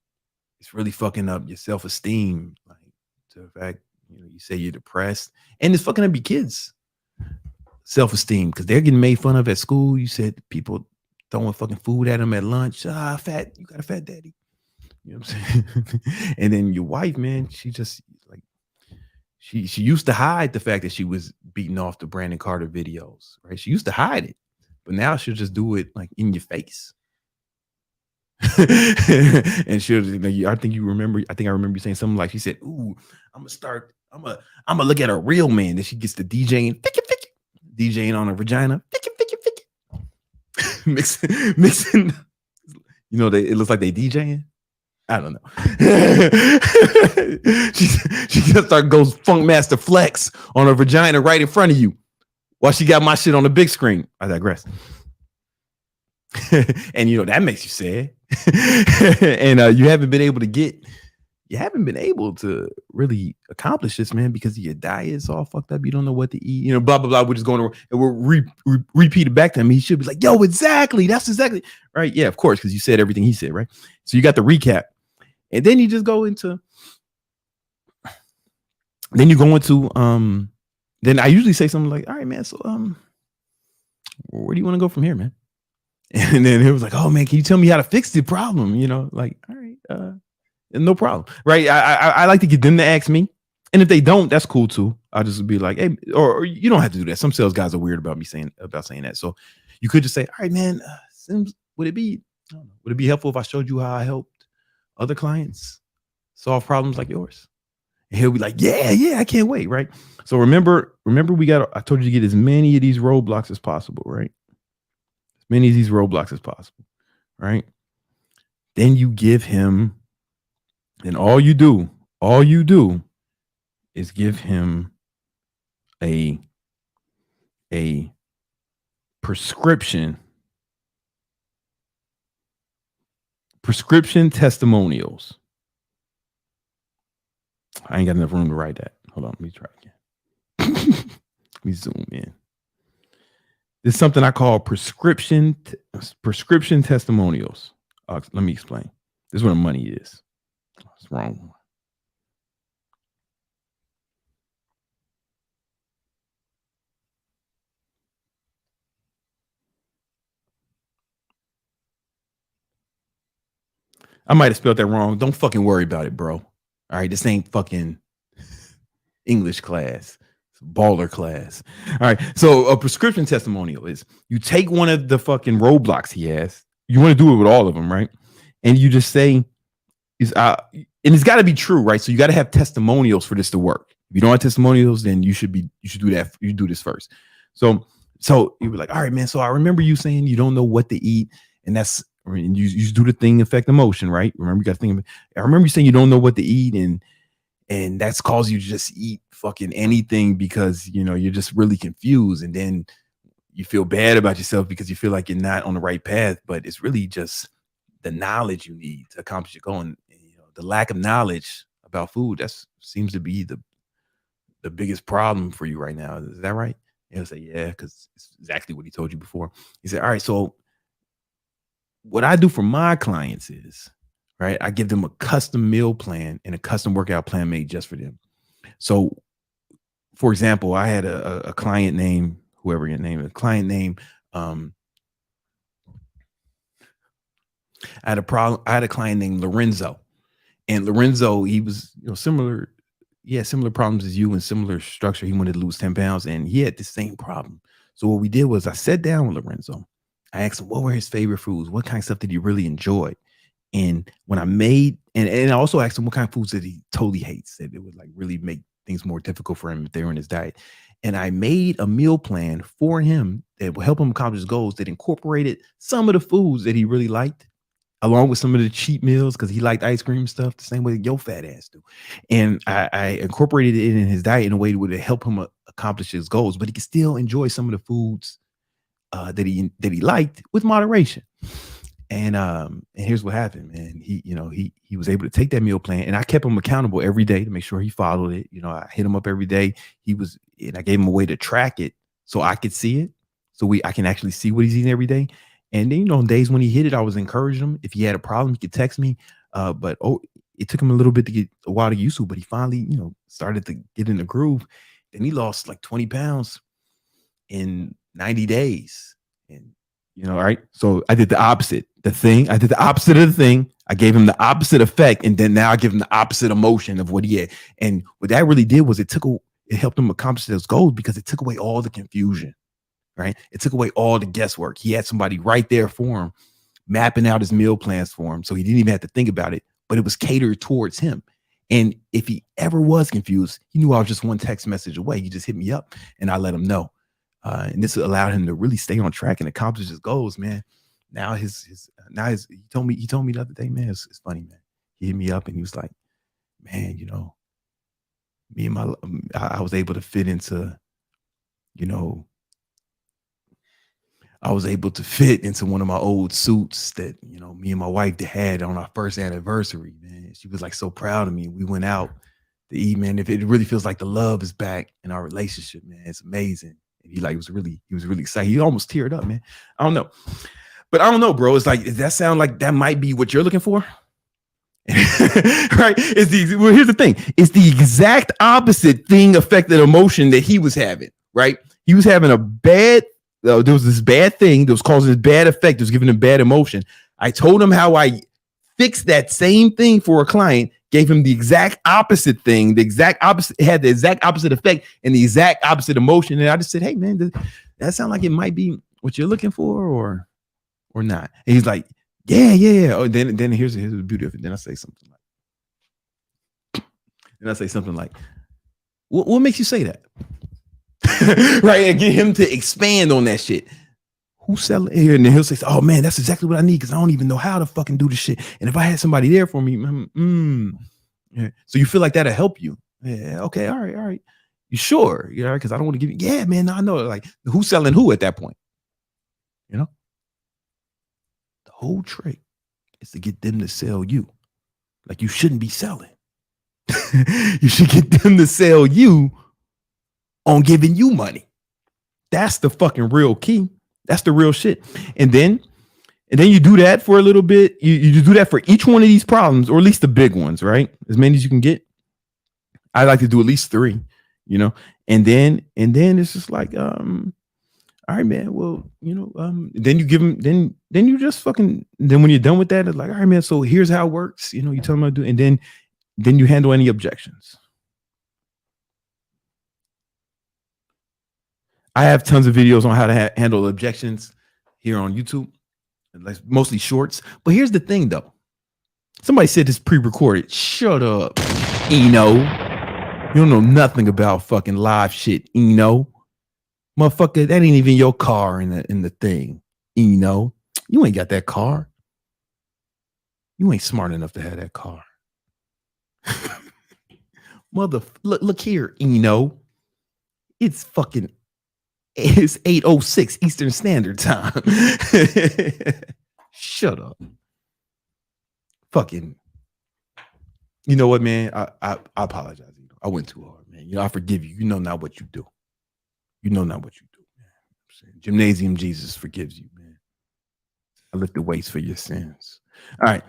[SPEAKER 1] it's really fucking up your self-esteem. Like to the fact, you know, you say you're depressed, and it's fucking up your kids' self-esteem because they're getting made fun of at school. You said people throwing fucking food at them at lunch. Fat, you got a fat daddy. You know what I'm saying? And then your wife, man, she just like she used to hide the fact that she was beating off the Brandon Carter videos, right? She used to hide it, but now she'll just do it like in your face. And she'll, I think I remember you saying something like, she said, "Ooh, I'm gonna look at a real man." Then she gets the DJing on her vagina, mixing. You know, it looks like they DJing. I don't know. she just goes Funk Master Flex on her vagina right in front of you while she got my shit on the big screen. I digress. And you know that makes you sad. And you haven't been able to really accomplish this, man, because your diet is all fucked up. You don't know what to eat, you know, blah blah blah. We're just going to and we'll repeat it back to him. He should be like, yo, exactly, that's exactly right. Yeah, of course, because you said everything he said, right? So you got the recap, and then you just go into then I usually say something like, all right, man, so where do you want to go from here, man? And then it was like, oh man, can you tell me how to fix the problem? You know, like, all right, no problem, right? I like to get them to ask me, and if they don't, that's cool too. I'll just be like, hey, or you don't have to do that. Some sales guys are weird about saying that, so you could just say, all right, man, would it be helpful if I showed you how I helped other clients solve problems like yours? And he'll be like, yeah, I can't wait, right? So remember, I told you to get as many of these roadblocks as possible, right? Many of these roadblocks as possible, right? Then you give him, and all you do is give him a prescription testimonials. I ain't got enough room to write that. Hold on, let me try again. Let me zoom in. This is something I call prescription testimonials. Let me explain. This is what money is. It's wrong. I might have spelled that wrong. Don't fucking worry about it, bro. All right, this ain't fucking English class. It's baller class. All right. So a prescription testimonial is you take one of the fucking roadblocks he has. You want to do it with all of them, right? And you just say, and it's got to be true, right? So you got to have testimonials for this to work. If you don't have testimonials, then you should do that. You do this first. So you were like, all right, man. So I remember you saying you don't know what to eat, and you do the thing affect emotion, right? Remember, you got to think of it. I remember you saying you don't know what to eat, and that's caused you to just eat fucking anything because you're just really confused, and then you feel bad about yourself because you feel like you're not on the right path, but it's really just the knowledge you need to accomplish your goal. And the lack of knowledge about food, that seems to be the biggest problem for you right now. Is that right? He'll say, yeah, because it's exactly what he told you before. He said, all right, so what I do for my clients is, right, I give them a custom meal plan and a custom workout plan made just for them. So, for example, I had a client named, whoever your name is, a client named, I had a client named Lorenzo. And Lorenzo, he was similar problems as you and similar structure. He wanted to lose 10 pounds and he had the same problem. So what we did was I sat down with Lorenzo. I asked him what were his favorite foods, what kind of stuff did he really enjoy. And when I made, and I also asked him what kind of foods that he totally hates, that it would like really make things more difficult for him if they were in his diet. And I made a meal plan for him that will help him accomplish his goals that incorporated some of the foods that he really liked, along with some of the cheat meals, because he liked ice cream stuff the same way that your fat ass do. And I incorporated it in his diet in a way that would help him accomplish his goals, but he could still enjoy some of the foods that he liked with moderation. And here's what happened, man. He was able to take that meal plan, and I kept him accountable every day to make sure he followed it. I hit him up every day. And I gave him a way to track it so I could see it, so I can actually see what he's eating every day. And then, on days when he hit it, I was encouraging him. If he had a problem, he could text me. But it took him a while to get used to, but he finally, started to get in the groove. Then he lost like 20 pounds in 90 days. And, all right. So I did the opposite. I did the opposite of the thing. I gave him the opposite effect. And then now I give him the opposite emotion of what he had. And what that really did was it helped him accomplish those goals because it took away all the confusion. Right. It took away all the guesswork. He had somebody right there for him, mapping out his meal plans for him. So he didn't even have to think about it, but it was catered towards him. And if he ever was confused, he knew I was just one text message away. He just hit me up and I let him know. And this allowed him to really stay on track and accomplish his goals, man. Now he told me the other day, man, it's funny, man. He hit me up and he was like, man, me and I was able to fit into, I was able to fit into one of my old suits that, me and my wife had on our first anniversary, man. She was like so proud of me. We went out to eat, man. If it really feels like the love is back in our relationship, man, it's amazing. And he was really excited. He almost teared up, man. I don't know. But I don't know, bro. It's like, does that sound like that might be what you're looking for? Right? Here's the thing. It's the exact opposite thing affected emotion that he was having, right? He was having there was this bad thing that was causing this bad effect. It was giving him bad emotion. I told him how I fixed that same thing for a client, gave him the exact opposite thing, it had the exact opposite effect and the exact opposite emotion. And I just said, hey, man, does that sound like it might be what you're looking for or not? And he's like, yeah. Oh, then here's the beauty of it. Then I say something like, what makes you say that? Right, and get him to expand on that shit. Who's selling here? And then he'll say, oh man, that's exactly what I need because I don't even know how to fucking do this shit. And if I had somebody there for me, yeah. So you feel like that'll help you? Yeah, okay, all right. You sure? Yeah, because I don't want to give you. Yeah, man, no, I know. Like, who's selling who at that point? The whole trick is to get them to sell you. Like, you shouldn't be selling. You should get them to sell you on giving you money. That's the fucking real key. That's the real shit. And then you do that for a little bit. You do that for each one of these problems, or at least the big ones, right? As many as you can get. I like to do at least 3, And then it's just like, all right, man. Well, then you give them, then you just fucking, then when you're done with that, it's like, all right, man. So here's how it works. You tell them how to do, and then you handle any objections. I have tons of videos on how to handle objections here on YouTube, like mostly shorts. But here's the thing, though. Somebody said this pre-recorded. Shut up, Eno. You don't know nothing about fucking live shit, Eno. Motherfucker, that ain't even your car in the thing, Eno. You ain't got that car. You ain't smart enough to have that car. Look here, Eno. It's 8:06 Eastern Standard Time. Shut up. Fucking. You know what, man? I apologize. I went too hard, man. I forgive you. You know not what you do. You know not what you do, man. Gymnasium Jesus forgives you, man. I lift the weights for your sins. All right.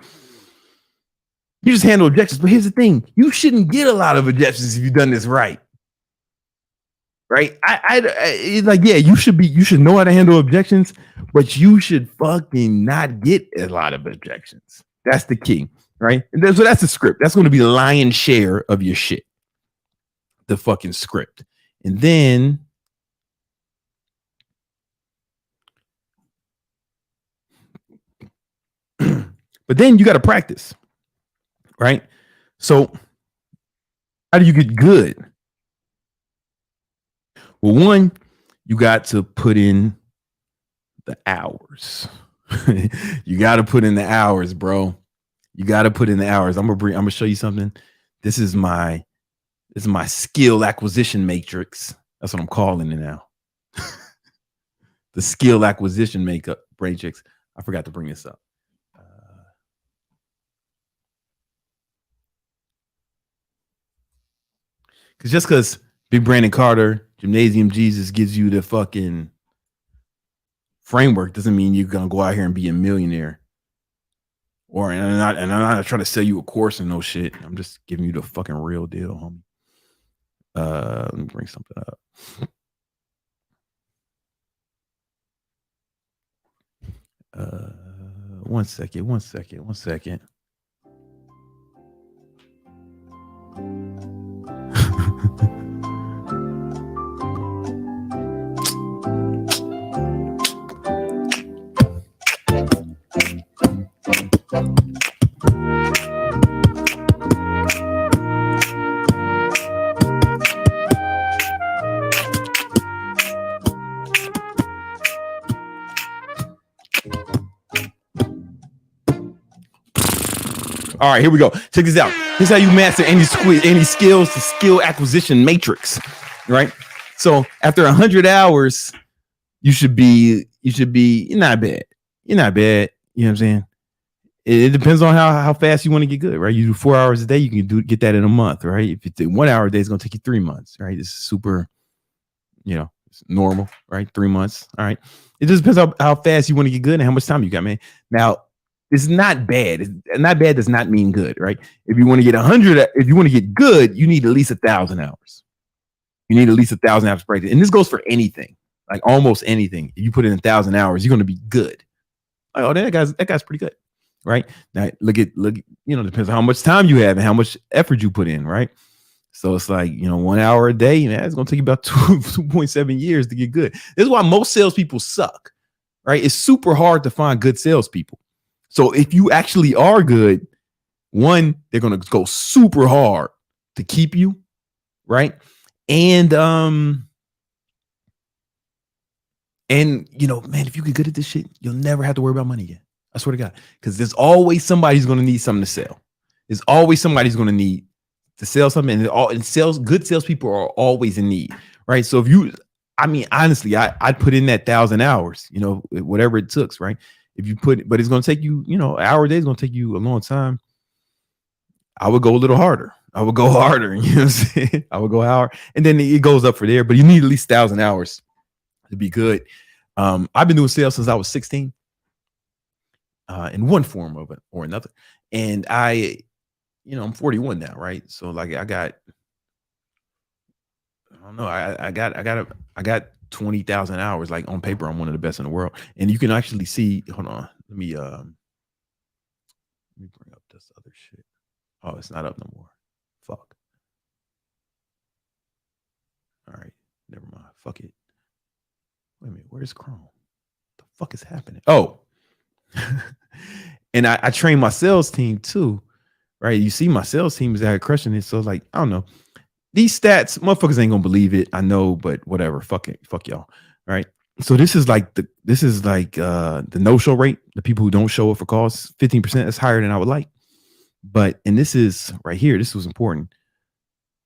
[SPEAKER 1] You just handle objections, but here's the thing: you shouldn't get a lot of objections if you've done this right. Right? It's like, yeah, you should know how to handle objections, but you should fucking not get a lot of objections. That's the key, right? And so that's the script. That's going to be the lion's share of your shit. The fucking script. And then but then you got to practice, right? So how do you get good? Well, one, you got to put in the hours. You got to put in the hours, bro. You got to put in the hours. I'm gonna show you something. This is my skill acquisition matrix. That's what I'm calling it now. The skill acquisition matrix. I forgot to bring this up. Because Big Brandon Carter, Gymnasium Jesus gives you the fucking framework doesn't mean you're gonna go out here and be a millionaire. And I'm not trying to sell you a course and no shit. I'm just giving you the fucking real deal, homie. Let me bring something up. One second. All right, here we go. Check this out. Here's how you master any skills, the skill acquisition matrix, right? So after 100 hours, you're not bad. You're not bad. You know what I'm saying? It depends on how fast you want to get good, right? You do 4 hours a day, you can get that in a month, right? If you do 1 hour a day, it's going to take you 3 months, right? It's super, it's normal, right? 3 months. All right. It just depends how fast you want to get good and how much time you got, man. Now, it's not bad. Not bad does not mean good, right? If you want to get 100, if you want to get good, you need at least 1,000 hours. You need at least 1,000 hours of practice. And this goes for anything, like almost anything. If you put in 1,000 hours, you're going to be good. Like, oh, that guy's pretty good, right? Now, look, depends on how much time you have and how much effort you put in, right? So it's like, 1 hour a day, man, it's going to take you about 2.7 years to get good. This is why most salespeople suck, right? It's super hard to find good salespeople. So if you actually are good, one, they're going to go super hard to keep you, right? And man, if you get good at this shit, you'll never have to worry about money again. I swear to God, because there's always somebody who's going to need something to sell. There's always somebody who's going to need to sell something, and good salespeople are always in need, right? So honestly, I'd put in that 1,000 hours, whatever it took, right? If you but it's going to take you, an hour a day is going to take you a long time. I would go a little harder. I would go harder. You know what I'm saying? I would go hard. And then it goes up for there, but you need at least 1,000 hours to be good. I've been doing sales since I was 16 in one form of it or another. And I'm 41 now, right? So like I got 20,000 hours. Like on paper, I'm one of the best in the world. And you can actually see, hold on, let me bring up this other shit. Oh, it's not up no more. Fuck. All right, never mind. Fuck it. Wait a minute, where's Chrome? The fuck is happening? Oh, and I train my sales team too, right? You see, my sales team is out crushing it. So like, I don't know. These stats, motherfuckers ain't gonna believe it. I know, but whatever. Fuck it. Fuck y'all. Right. So this is like the no-show rate. The people who don't show up for calls, 15% is higher than I would like. But and this is right here. This was important.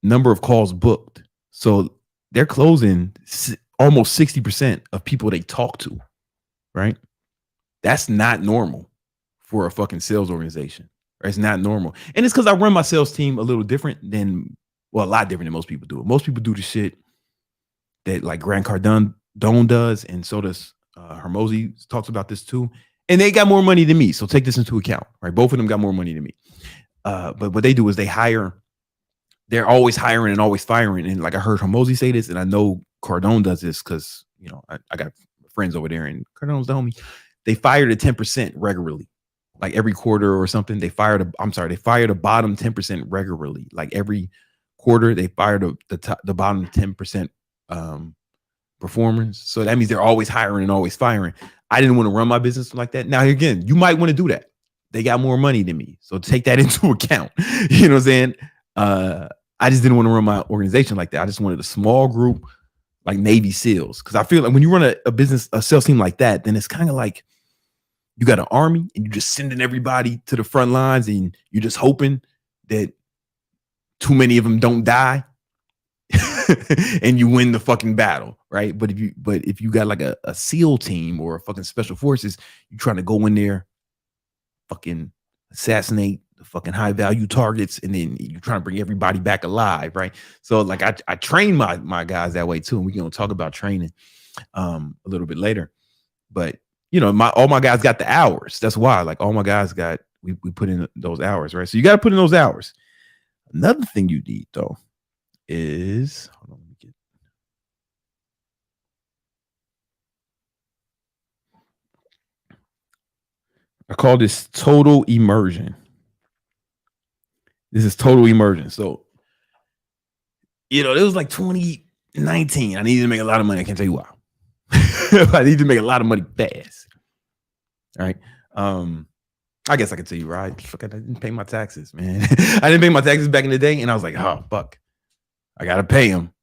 [SPEAKER 1] Number of calls booked. So they're closing almost 60% of people they talk to. Right. That's not normal for a fucking sales organization. Right? It's not normal. And it's because I run my sales team a little different than, well, a lot different than most people do. Most people do the shit that like Grant Cardone does, and so does Hormozi talks about this too. And they got more money than me. So take this into account, right? Both of them got more money than me. But what they do is they're always hiring and always firing. And like I heard Hormozi say this, and I know Cardone does this because, you know, I got friends over there, and Cardone's the homie. They fired at 10% regularly, like every quarter or something. They fired the bottom 10% regularly, like every quarter. They fired the bottom 10% performers. So that means they're always hiring and always firing. I didn't want to run my business like that. Now, again, you might want to do that. They got more money than me, so take that into account. You know what I'm saying? I just didn't want to run my organization like that. I just wanted a small group, like Navy SEALs, because I feel like when you run a sales team like that, then it's kind of like you got an army and you're just sending everybody to the front lines, and you're just hoping that too many of them don't die and you win the fucking battle, right? But if you got like a SEAL team or a fucking special forces, you're trying to go in there, fucking assassinate the fucking high value targets, and then you're trying to bring everybody back alive, right? So like I train my guys that way too, and we're gonna talk about training a little bit later. But you know, all my guys got the hours. That's why, like, all my guys got we put in those hours, right? So you got to put in those hours. Another thing you need though is, hold on, let me get. I call this total immersion. This is total immersion. So, you know, it was like 2019. I needed to make a lot of money. I can't tell you why. I need to make a lot of money fast. All right. I guess I can tell you, right? Fuck, I didn't pay my taxes, man. I didn't pay my taxes back in the day, and I was like, oh fuck, I gotta pay them.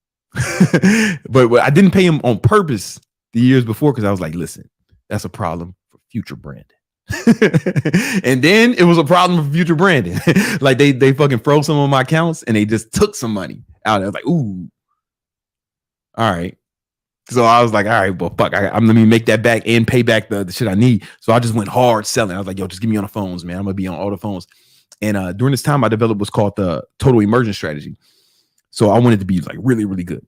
[SPEAKER 1] but I didn't pay them on purpose the years before, because I was like, listen, that's a problem for future branding. And then it was a problem for future branding. Like they fucking froze some of my accounts, and they just took some money out. I was like, ooh, all right. So I was like, all right, well, fuck, I'm let me make that back and pay back the shit I need. So I just went hard selling. I was like, yo, just get me on the phones, man. I'm gonna be on all the phones. And during this time, I developed what's called the total immersion strategy. So I wanted to be like really, really good.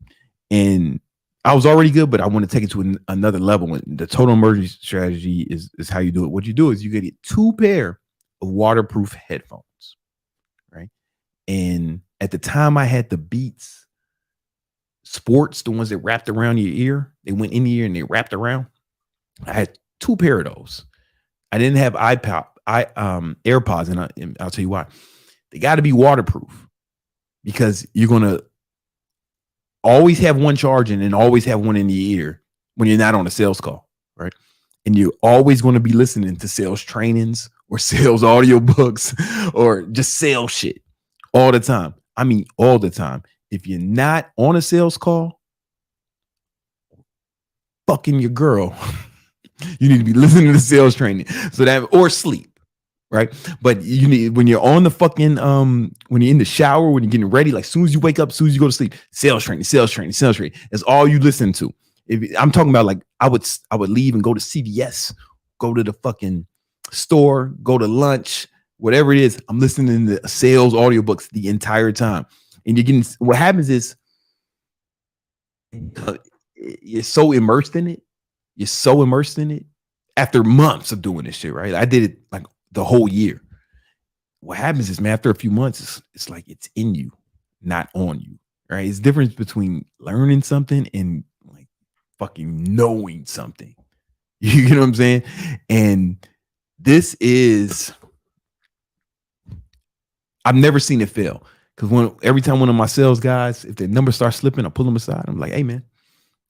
[SPEAKER 1] And I was already good, but I want to take it to another level. And the total immersion strategy is how you do it. What you do is you get 2 pair of waterproof headphones, right? And at the time, I had the Beats Sports, the ones that wrapped around your ear. They went in the ear and they wrapped around. I had 2 pair of those. I didn't have AirPods, and I'll tell you why. They got to be waterproof, because you're gonna always have one charging and always have one in the ear when you're not on a sales call, right? And you're always going to be listening to sales trainings or sales audiobooks or just sales shit all the time. I mean, all the time. If you're not on a sales call, fucking your girl, you need to be listening to the sales training, so that, or sleep, right? But you need, when you're on the fucking when you're in the shower, when you're getting ready, like as soon as you wake up, as soon as you go to sleep, sales training. That's all you listen to. If I'm talking about, like, I would leave and go to CVS, go to the fucking store, go to lunch, whatever it is, I'm listening to sales audiobooks the entire time. And you're getting, what happens is you're so immersed in it. You're so immersed in it after months of doing this shit, right? I did it like the whole year. What happens is, man, after a few months, it's like it's in you, not on you, right? It's the difference between learning something and like fucking knowing something. You know what I'm saying? And this is, I've never seen it fail. Because every time one of my sales guys, if their number starts slipping, I pull them aside. I'm like, hey man,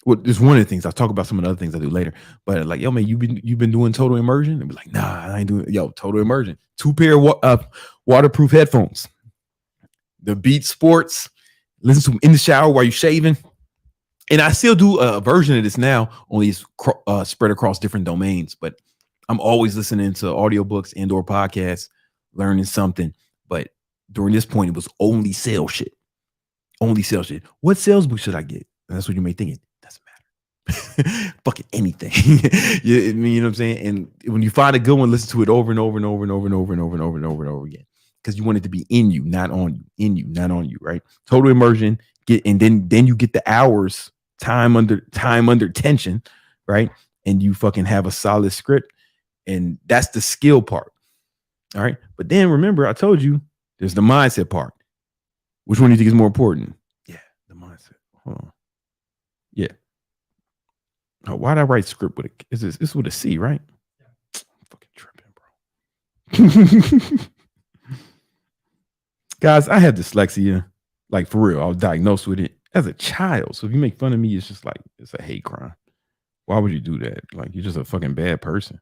[SPEAKER 1] well, it's one of the things. I'll talk about some of the other things I do later. But like, yo man, you've been doing total immersion? And be like, nah, I ain't doing. Yo, total immersion. 2 pair of waterproof headphones. The Beat Sports. Listen to them in the shower while you're shaving. And I still do a version of this now, only it's spread across different domains. But I'm always listening to audiobooks and or podcasts, learning something. But during this point, it was only sales shit. Only sales shit. What sales book should I get? And that's what you may think. It doesn't matter. Fucking anything. You know what I'm saying? And when you find a good one, listen to it over and over and over and over and over and over and over and over and over again. Because you want it to be in you, not on you. In you, not on you, right? Total immersion. And then you get the hours, time under tension, right? And you fucking have a solid script. And that's the skill part. All right. But then remember, I told you there's the mindset part. Which one do you think is more important? Yeah, the mindset. Hold on. Yeah. Oh, why did I write script with a? Is this with a C, right? Yeah. I'm fucking tripping, bro. Guys, I had dyslexia. Like for real, I was diagnosed with it as a child. So if you make fun of me, it's just like it's a hate crime. Why would you do that? Like you're just a fucking bad person.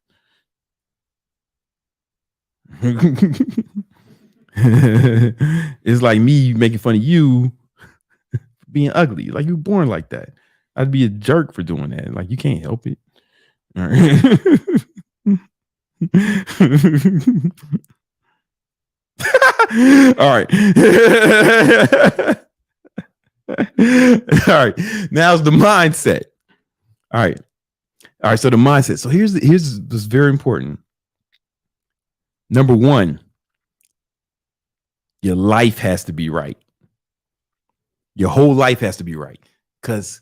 [SPEAKER 1] It's like me making fun of you being ugly. Like you born like that. I'd be a jerk for doing that. Like you can't help it. All right. All right. Now's the mindset. All right. So the mindset. So here's this very important. Number one, your life has to be right. Your whole life has to be right. Because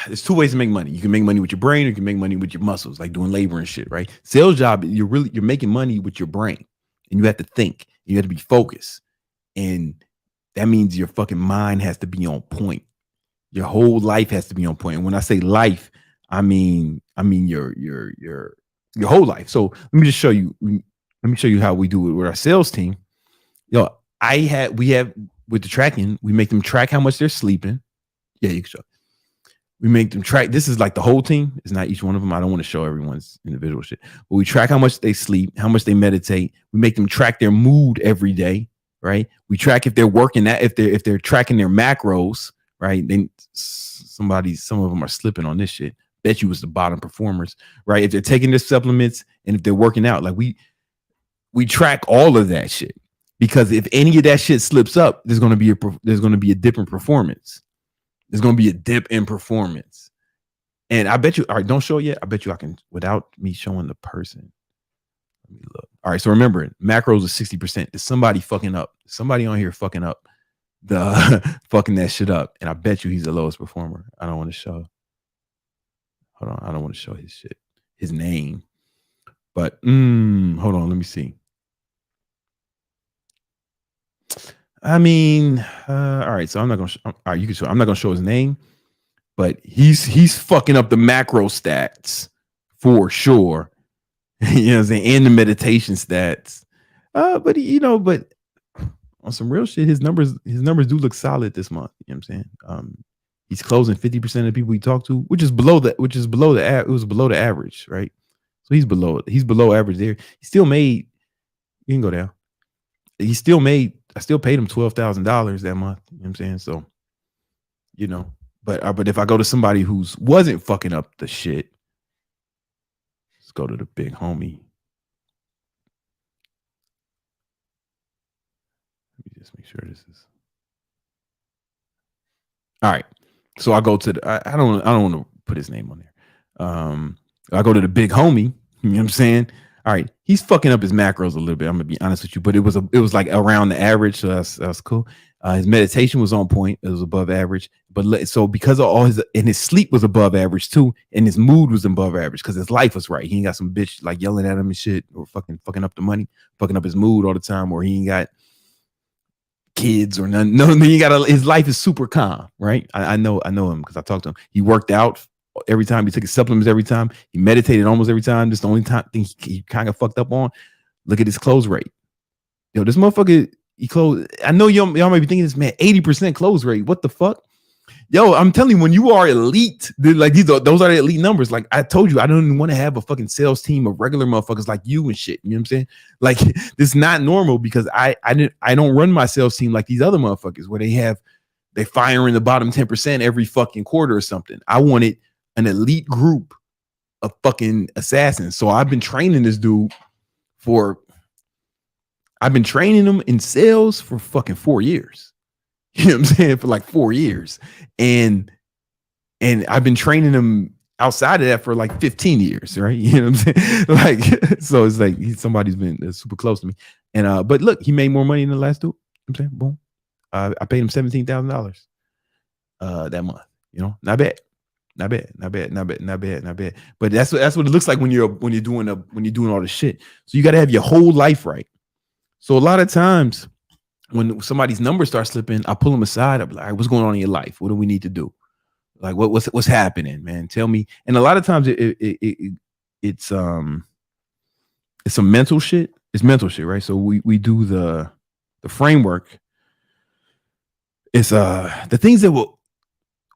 [SPEAKER 1] there's 2 ways to make money. You can make money with your brain or you can make money with your muscles, like doing labor and shit, right? Sales job, you're making money with your brain. And you have to think. You have to be focused. And that means your fucking mind has to be on point. Your whole life has to be on point. And when I say life, I mean your whole life. So let me just show you. Let me show you how we do it with our sales team. Yo, we have with the tracking, we make them track how much they're sleeping. Yeah, you can show. We make them track. This is like the whole team. It's not each one of them. I don't want to show everyone's individual shit. But we track how much they sleep, how much they meditate. We make them track their mood every day, right? We track if they're working that, if they're tracking their macros, right? Then some of them are slipping on this shit. Bet you was the bottom performers, right? If they're taking their supplements and if they're working out, like we track all of that shit. Because if any of that shit slips up, there's going to be a dip in performance. There's going to be a dip in performance. And I bet you, all right, don't show it yet. I bet you I can, without me showing the person. Let me look. All right, so remember, macros are 60%. There's somebody fucking up. Somebody on here fucking up fucking that shit up. And I bet you he's the lowest performer. I don't want to show. Hold on. I don't want to show his shit, his name. But hold on, let me see. I mean, all right. So I'm not gonna. All right, you can show. I'm not gonna show his name, but he's fucking up the macro stats for sure. You know what I'm saying, and the meditation stats. But on some real shit, his numbers do look solid this month. You know what I'm saying? He's closing 50% of the people he talked to, which is below the it was below the average, right? So he's below average there. He still made. You can go down. I still paid him $12,000 that month. You know what I'm saying? So, but if I go to somebody who's wasn't fucking up the shit, let's go to the big homie. Let me just make sure this is all right. So I go to the, I don't want to put his name on there. I go to the big homie. You know what I'm saying? All right, he's fucking up his macros a little bit. I'm gonna be honest with you, but it was like around the average, so that's cool. His meditation was on point; it was above average. But so because of all his sleep was above average too, and his mood was above average because his life was right. He ain't got some bitch like yelling at him and shit, or fucking up the money, fucking up his mood all the time, or he ain't got kids or none. No, he got his life is super calm, right? I know him because I talked to him. He worked out every time. He took his supplements every time. He meditated almost every time. This is the only thing he kind of fucked up on. Look at his close rate. Yo, this motherfucker, he closed. I know y'all might be thinking this, man, 80% close rate. What the fuck? Yo, I'm telling you, when you are elite, like those are the elite numbers. Like I told you, I don't even want to have a fucking sales team of regular motherfuckers like you and shit. You know what I'm saying? Like this is not normal because I don't run my sales team like these other motherfuckers where they fire in the bottom 10% every fucking quarter or something. I wanted an elite group of fucking assassins. So I've been training this dude I've been training him in sales for fucking 4 years. You know what I'm saying? For like 4 years. And I've been training him outside of that for like 15 years, right? You know what I'm saying? Like, so it's like somebody's been super close to me. And but look, he made more money than the last dude. You know what I'm saying? Boom. I paid him $17,000 that month. You know, not bad. Not bad. But that's what it looks like when you're doing all this shit. So you got to have your whole life right. So a lot of times when somebody's numbers start slipping, I pull them aside. I'm like, what's going on in your life? What do we need to do? Like, what's happening, man? Tell me. And a lot of times it's some mental shit. It's mental shit, right? So we do the framework. It's the things that will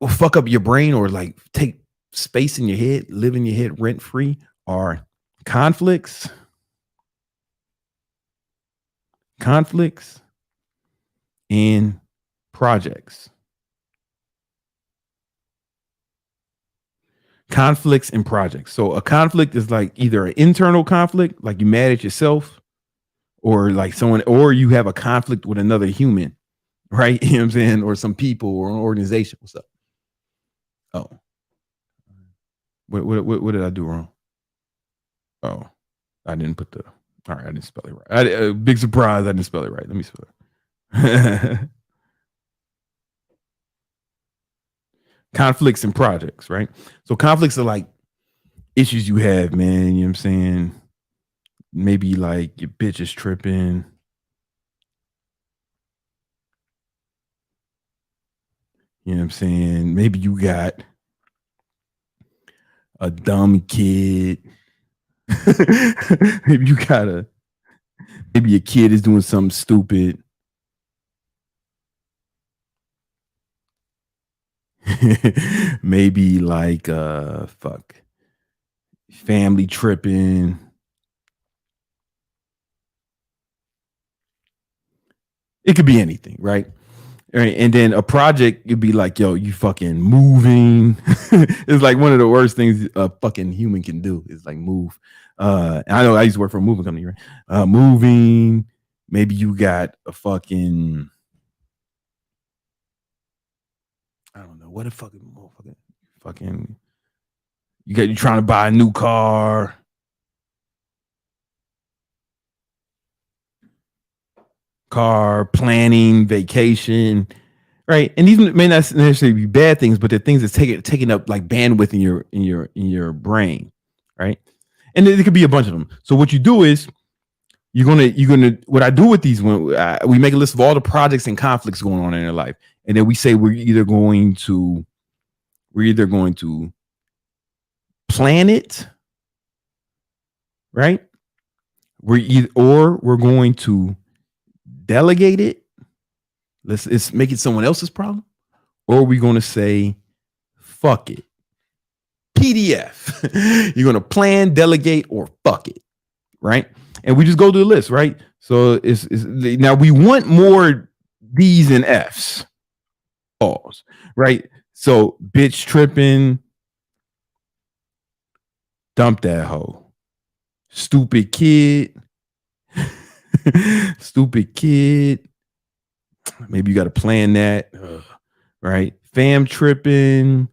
[SPEAKER 1] fuck up your brain or like take space in your head, live in your head rent free are conflicts, and projects. Conflicts and projects. So a conflict is like either an internal conflict, like you're mad at yourself, or like someone, or you have a conflict with another human, right? You know what I'm saying? Or some people or an organization. What's up? Oh, what did I do wrong? Oh, I didn't put the. All right, I didn't spell it right. Big surprise, I didn't spell it right. Let me spell it. Conflicts and projects, right? So conflicts are like issues you have, man. You know what I'm saying? Maybe like your bitch is tripping. You know what I'm saying? Maybe you got a dumb kid. Maybe you got maybe your kid is doing something stupid. Maybe like family tripping. It could be anything, right? Right. And then a project could be like, yo, you fucking moving. It's like one of the worst things a fucking human can do is like move. I know I used to work for a moving company, right? Moving. Maybe you got a fucking, I don't know, what a fucking you trying to buy a new car. Planning, vacation, right? And these may not necessarily be bad things, but they're things that's taking up like bandwidth in your brain, right? And it could be a bunch of them. So what you do is you're gonna what I do with these when we make a list of all the projects and conflicts going on in their life, and then we say we're either going to plan it, right? We're going to delegate it. Let's make it someone else's problem, or are we going to say fuck it? PDF. You're going to plan, delegate, or fuck it, right? And we just go to the list, right? So it's now we want more D's and F's. Pause, right? So bitch tripping, dump that hoe. Stupid kid. Stupid kid. Maybe you got to plan that, right? Fam tripping.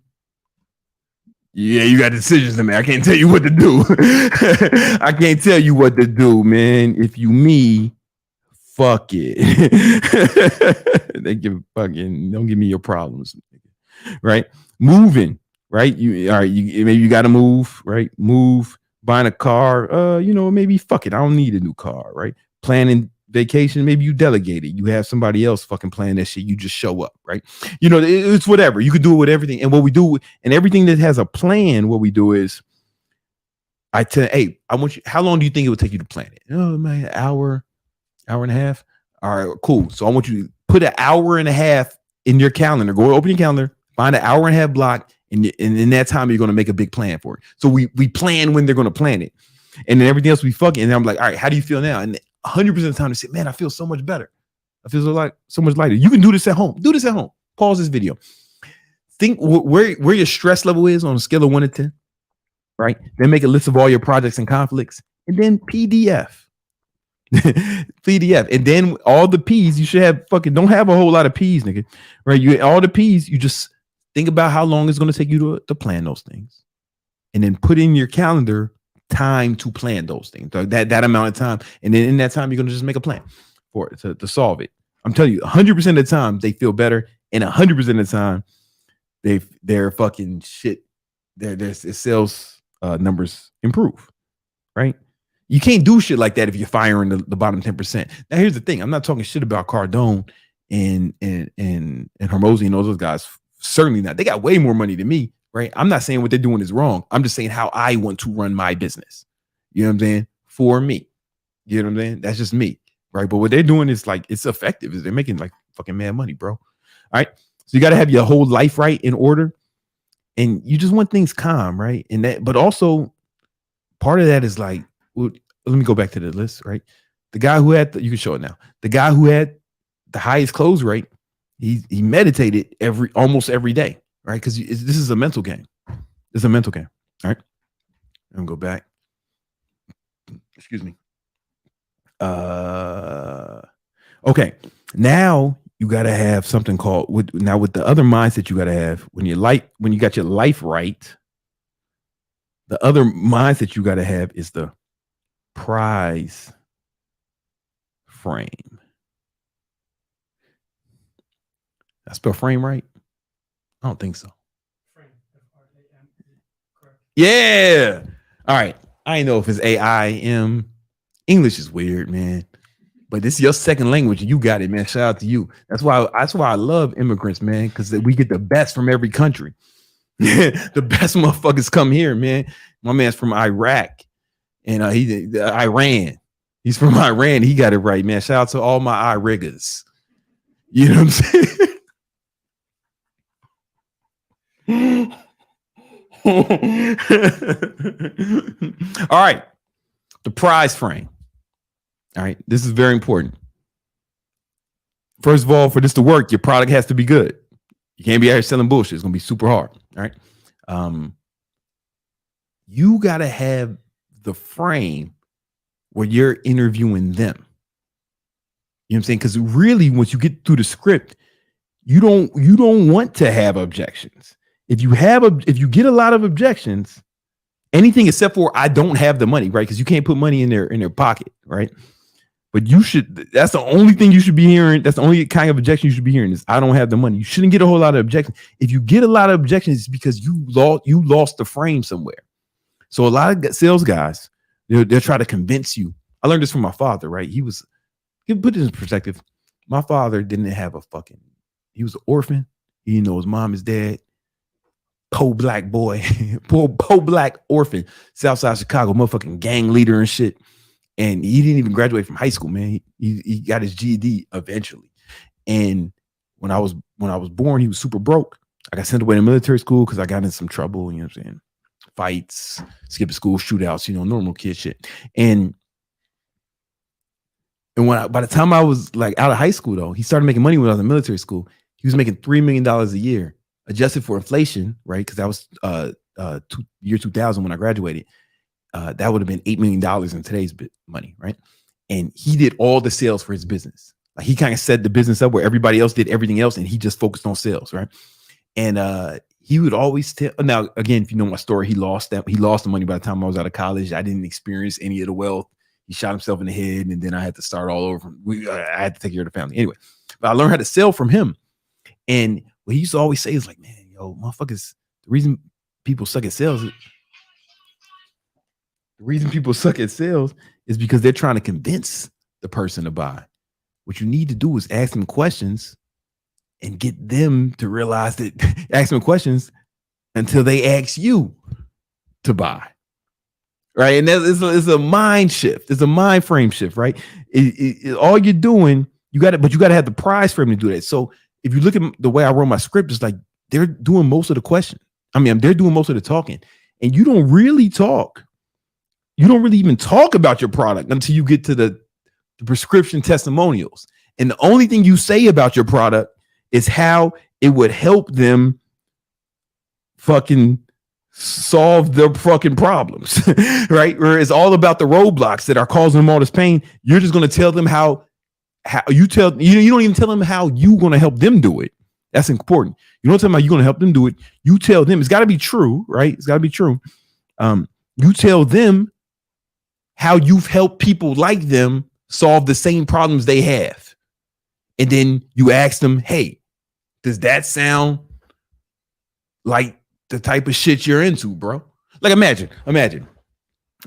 [SPEAKER 1] Yeah, you got decisions to make. I can't tell you what to do. I can't tell you what to do, man. If you me, fuck it. Don't give me your problems, right? Moving, right? Maybe you got to move, right? Move, buying a car. Maybe fuck it. I don't need a new car, right? Planning vacation, maybe you delegate it. You have somebody else fucking plan that shit. You just show up, right? You know, it's whatever. You could do it with everything. And what we do, and everything that has a plan, what we do is I tell, hey, I want you, how long do you think it would take you to plan it? Oh man, hour and a half. All right, cool. So I want you to put an hour and a half in your calendar. Go open your calendar, find an hour and a half block, and in that time you're going to make a big plan for it. So we plan when they're going to plan it, and then everything else we fucking. And I'm like, all right, how do you feel now? And 100% of the time they say, man, I feel so much better. I feel so much lighter. You can do this at home. Do this at home. Pause this video. Think where your stress level is on a scale of 1 to 10. Right? Then make a list of all your projects and conflicts, and then PDF. PDF, and then all the P's you should have. Fucking don't have a whole lot of P's, nigga. Right? You all the P's. You just think about how long it's going to take you to plan those things, and then put in your calendar time to plan those things. That amount of time, and then in that time you're going to just make a plan for it to solve it. I'm telling you, 100% of the time they feel better, and 100% of the time they're fucking shit. Their sales numbers improve. Right? You can't do shit like that if you're firing the bottom 10%. Now, here's the thing. I'm not talking shit about Cardone and Hormozi and those guys. Certainly not. They got way more money than me, right? I'm not saying what they're doing is wrong. I'm just saying how I want to run my business. You know what I'm saying? For me. You know what I'm saying? That's just me, right? But what they're doing is like, it's effective. They're making like fucking mad money, bro. All right? So you got to have your whole life right in order. And you just want things calm, right? And that, but also part of that is like, well, let me go back to the list, right? The guy who had you can show it now. The guy who had the highest close rate, he meditated almost every day, right? Because this is a mental game. It's a mental game. All right. I'm gonna go back. Excuse me. Okay. Now you gotta have something called with the other mindset you gotta have when you got your life right. The other mindset you gotta have is the prize frame. I spell frame right? I don't think so. Frame. Yeah. All right. I ain't know if it's AIM. English is weird, man. But this is your second language. You got it, man. Shout out to you. That's why I love immigrants, man, because we get the best from every country. The best motherfuckers come here, man. My man's from Iraq. And Iran. He's from Iran. He got it right, man. Shout out to all my riggers. You know what I'm saying? All right. The prize frame. All right. This is very important. First of all, for this to work, your product has to be good. You can't be out here selling bullshit. It's going to be super hard. All right. You got to have the frame where you're interviewing them. You know what I'm saying? Because really, once you get through the script, you don't want to have objections. If you get a lot of objections, anything except for I don't have the money, right? Because you can't put money in their pocket, right? But that's the only thing you should be hearing. That's the only kind of objection you should be hearing is I don't have the money. You shouldn't get a whole lot of objections. If you get a lot of objections, it's because you lost the frame somewhere. So a lot of sales guys, they'll try to convince you. I learned this from my father, right? He put it in perspective. My father didn't have he was an orphan. He didn't know his mom, his dad. Poor black boy, poor black orphan, Southside Chicago, motherfucking gang leader and shit. And he didn't even graduate from high school, man. He got his GED eventually. And when I was born, he was super broke. I got sent away to military school because I got in some trouble, you know what I'm saying? Fights, skipping school, shootouts, normal kid shit. And by the time I was like out of high school, though, he started making money when I was in military school. He was making $3 million a year, adjusted for inflation, right? Because that was year 2000 when I graduated. That would have been $8 million in today's money, right? And he did all the sales for his business. Like he kind of set the business up where everybody else did everything else, and he just focused on sales, right? And he would always tell. Now, again, if you know my story, he lost the money by the time I was out of college. I didn't experience any of the wealth. He shot himself in the head, and then I had to start all over. I had to take care of the family anyway. But I learned how to sell from him. And what he used to always say is like, man, motherfuckers, the reason people suck at sales is because they're trying to convince the person to buy. What you need to do is ask them questions and get them to realize that ask them questions until they ask you to buy. Right. And it's a mind shift. It's a mind frame shift, right? All you're doing, you got to have the prize for them to do that. So if you look at the way I wrote my script, it's like they're doing most of the question. I mean, they're doing most of the talking, and you don't really talk. You don't really even talk about your product until you get to the prescription testimonials. And the only thing you say about your product is how it would help them fucking solve their fucking problems, right? Where it's all about the roadblocks that are causing them all this pain. You're just going to tell them how you don't even tell them how you're going to help them do it. That's important. You don't tell them how you're going to help them do it. You tell them it's got to be true, right? It's got to be true. You tell them how you've helped people like them solve the same problems they have. And then you ask them, hey, does that sound like the type of shit you're into, bro? Like imagine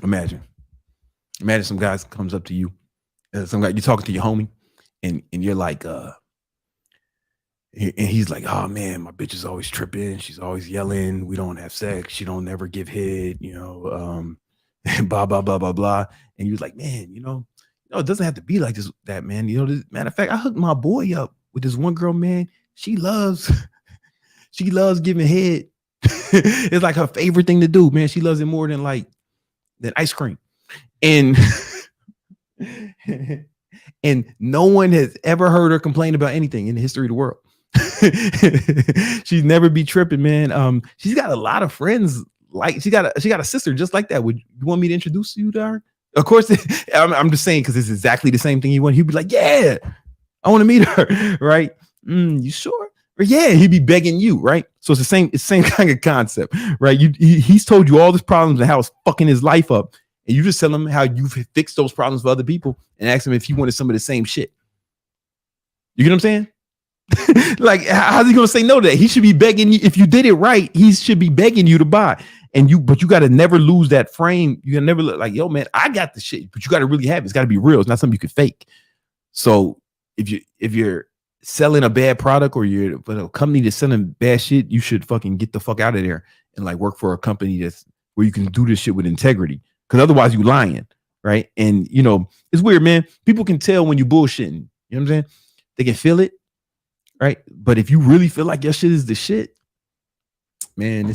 [SPEAKER 1] some guy comes up to you, some guy, you're talking to your homie, and you're like, and he's like, oh man, my bitch is always tripping, she's always yelling, we don't have sex, she don't never give head, blah blah blah blah blah. And you're like, man, it doesn't have to be like this, that man. Matter of fact, I hooked my boy up with this one girl, man. She loves giving head. It's like her favorite thing to do, man. She loves it more than ice cream. And and no one has ever heard her complain about anything in the history of the world. She's never be tripping, man. She's got a lot of friends. Like she got a sister just like that. Would you want me to introduce you to her? Of course, I'm just saying because it's exactly the same thing you want. He'd be like, yeah, I want to meet her, right? You sure? Or yeah, he'd be begging you, right? So it's the same kind of concept, right? He's told you all these problems and how it's fucking his life up, and you just tell him how you've fixed those problems for other people, and ask him if he wanted some of the same shit. You get what I'm saying? Like, how's he gonna say no to that? He should be begging you. If you did it right, he should be begging you to buy. But you got to never lose that frame. You can never look like, yo, man, I got the shit, but you got to really have it. It's got to be real. It's not something you can fake. So if you're selling a bad product or you're a company that's selling bad shit, you should fucking get the fuck out of there and work for a company that's where you can do this shit with integrity. Because otherwise you lying, right? And it's weird, man. People can tell when you bullshitting. You know what I'm saying? They can feel it, right? But if you really feel like your shit is the shit, man,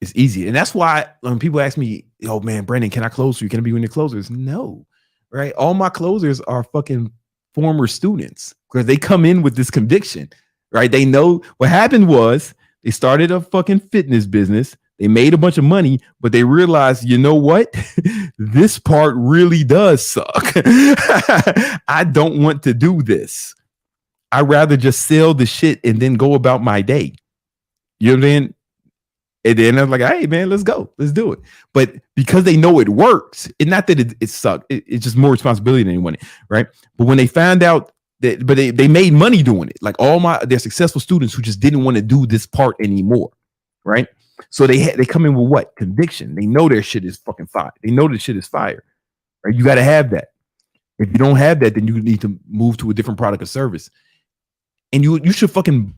[SPEAKER 1] it's easy. And that's why when people ask me, oh man, Brandon, can I close for you? Can I be one of your closers? No, right? All my closers are fucking former students because they come in with this conviction, right? They know what happened was they started a fucking fitness business. They made a bunch of money, but they realized, you know what? This part really does suck. I don't want to do this. I'd rather just sell the shit and then go about my day. You know what I'm saying? And then I'm like, hey, man, let's go. Let's do it. But because they know it works, it's not that it sucked. It's just more responsibility than anyone, right? But when they found out that, but they made money doing it. Like they're successful students who just didn't want to do this part anymore, right? So they come in with what? Conviction. They know their shit is fucking fire. They know the shit is fire, right? You got to have that. If you don't have that, then you need to move to a different product or service. And you should fucking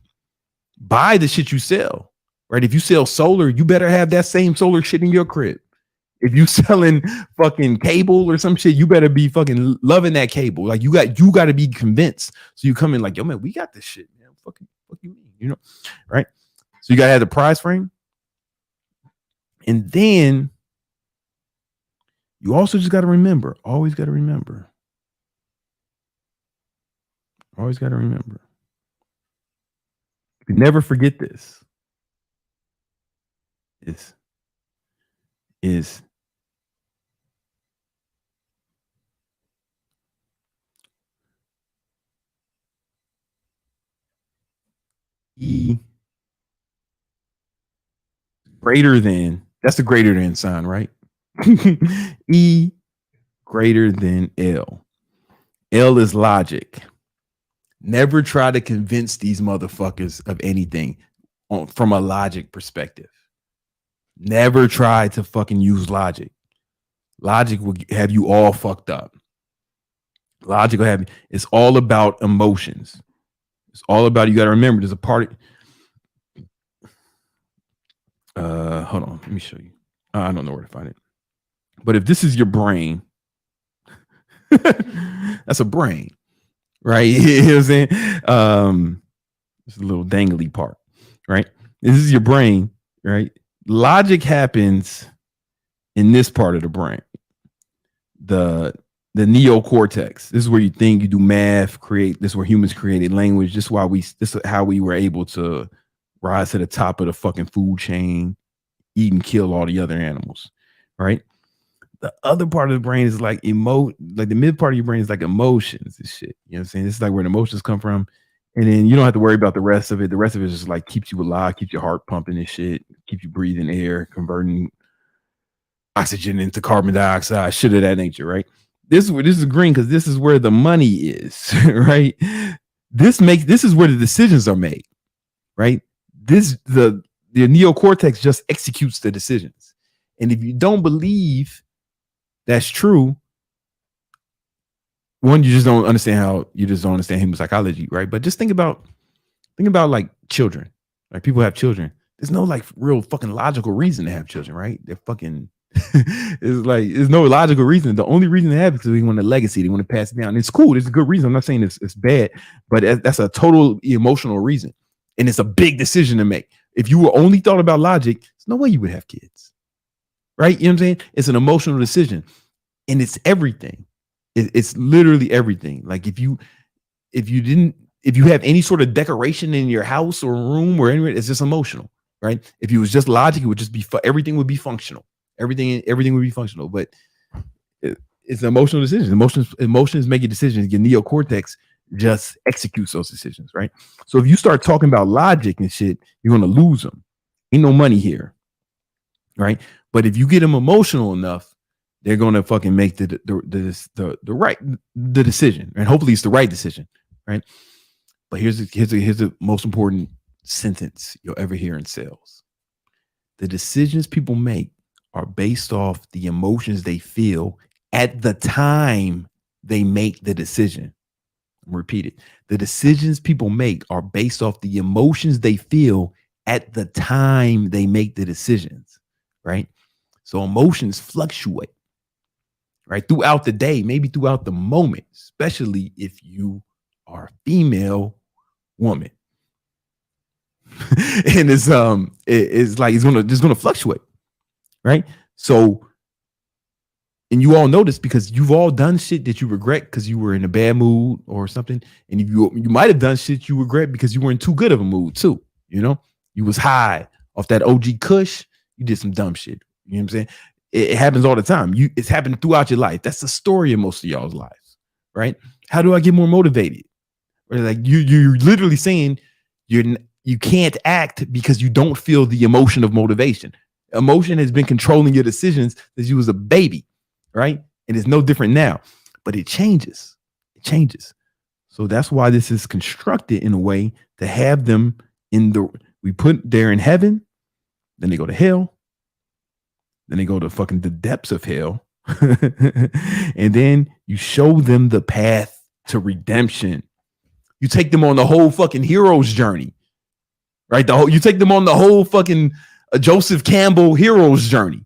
[SPEAKER 1] buy the shit you sell. Right? If you sell solar, you better have that same solar shit in your crib. If you selling fucking cable or some shit, you better be fucking loving that cable. Like you got to be convinced. So you come in like, yo, man, we got this shit, man. What you mean? Right? So you got to have the price frame. And then you also just got to remember, always got to remember. You never forget this. Is E greater than, that's the greater than sign, right? E greater than L. L is logic. Never try to convince these motherfuckers of anything from a logic perspective. Never try to fucking use logic. Logic will have you all fucked up. Logical happy. It's all about emotions. It's all about, you got to remember, there's a part. Hold on, let me show you. I don't know where to find it. But if this is your brain, that's a brain, right? You know what I'm saying? It's a little dangly part, right? This is your brain, right? Logic happens in this part of the brain, the neocortex. This is where you think, you do math, create. This is where humans created language. This is how we were able to rise to the top of the fucking food chain, eat and kill all the other animals, right? The other part of the brain is like like the mid part of your brain is like emotions and shit. You know what I'm saying? This is like where the emotions come from. And then you don't have to worry about the rest of it. The rest of it is just like keeps you alive, keeps your heart pumping and shit, keep you breathing air, converting oxygen into carbon dioxide, shit of that nature, right? This is green because this is where the money is, right? This is where the decisions are made, right? The neocortex just executes the decisions. And if you don't believe that's true, one, you just don't understand human psychology, right? But just think about like children. Like people have children. There's no like real fucking logical reason to have children, right? They're fucking it's like there's no logical reason. The only reason they have it is because they want a legacy, they want to pass it down. It's cool, it's a good reason. I'm not saying it's bad, but that's a total emotional reason. And it's a big decision to make. If you were only thought about logic, there's no way you would have kids. Right? You know what I'm saying? It's an emotional decision. And it's everything. It's literally everything. Like if you have any sort of decoration in your house or room or anywhere, it's just emotional, right? If it was just logic, it would just be everything would be functional. Everything would be functional. But it's an emotional decision. Emotions make your decisions. Your neocortex just executes those decisions, right? So if you start talking about logic and shit, you're gonna lose them. Ain't no money here, right? But if you get them emotional enough, they're gonna fucking make the decision, and hopefully it's the right decision, right? But here's the most important sentence you'll ever hear in sales: the decisions people make are based off the emotions they feel at the time they make the decision. Repeat it. The decisions people make are based off the emotions they feel at the time they make the decisions, right? So emotions fluctuate, right? Throughout the day, maybe throughout the moment, especially if you are a female woman. And it's like it's gonna fluctuate, right? So, and you all know this because you've all done shit that you regret because you were in a bad mood or something. And you might have done shit you regret because you were in too good of a mood too. You know, you was high off that OG Kush. You did some dumb shit. You know what I'm saying? It happens all the time. It's happened throughout your life. That's the story of most of y'all's lives, right? How do I get more motivated? Or like you're literally saying you can't act because you don't feel the emotion of motivation. Emotion has been controlling your decisions since you was a baby. Right? And it's no different now, but it changes. It changes. So that's why this is constructed in a way to have them we put there in heaven, then they go to hell, then they go to fucking the depths of hell, and then you show them the path to redemption. You take them on the whole fucking hero's journey, right? You take them on the whole fucking Joseph Campbell hero's journey.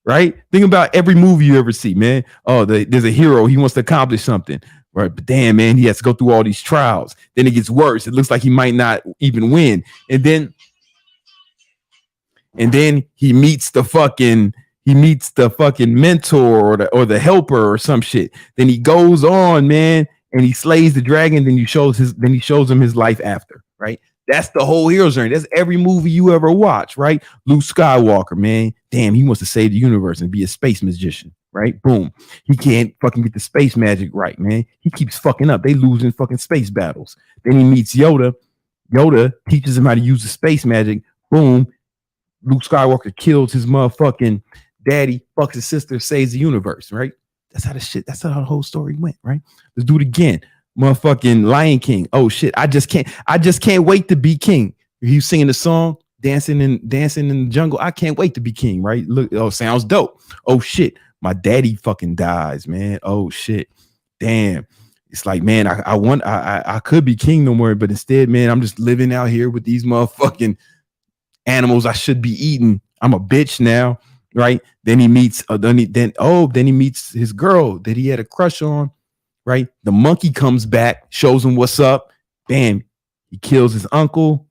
[SPEAKER 1] Right? Think about every movie you ever see, man. Oh, there's a hero. He wants to accomplish something. Right? But damn, man, he has to go through all these trials. Then it gets worse. It looks like he might not even win. And then he meets the fucking mentor or the helper or some shit. Then he goes on, man, and he slays the dragon. Then he shows him his life after, right? That's the whole hero's journey. That's every movie you ever watch, right? Luke Skywalker, man. Damn, he wants to save the universe and be a space magician, right? Boom. He can't fucking get the space magic right, man. He keeps fucking up. They losing fucking space battles. Then he meets Yoda. Yoda teaches him how to use the space magic. Boom. Luke Skywalker kills his motherfucking daddy, fucks his sister, saves the universe, right? That's how the whole story went, right? Let's do it again. Motherfucking Lion King. Oh shit, I just can't wait to be king. He's singing the song, dancing in the jungle. I can't wait to be king, right? Look, oh, sounds dope. Oh shit, my daddy fucking dies, man. Oh shit. damn. It's like, man, I could be king no more, but instead, man, I'm just living out here with these motherfucking animals I should be eating. I'm a bitch now, right? Then he meets, then he meets his girl that he had a crush on, right? The monkey comes back, shows him what's up. Bam, he kills his uncle.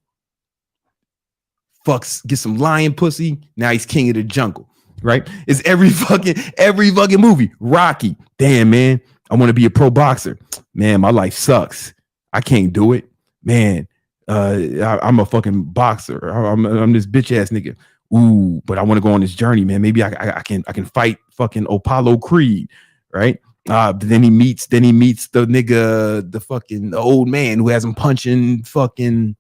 [SPEAKER 1] Fucks, gets some lion pussy. Now he's king of the jungle, right? It's every fucking movie. Rocky, damn man, I want to be a pro boxer. Man, my life sucks. I can't do it, man. I'm a fucking boxer. I'm this bitch ass nigga. Ooh, but I want to go on this journey, man. Maybe I can fight fucking Apollo Creed, right? Then he meets the nigga, the old man who has him punching fucking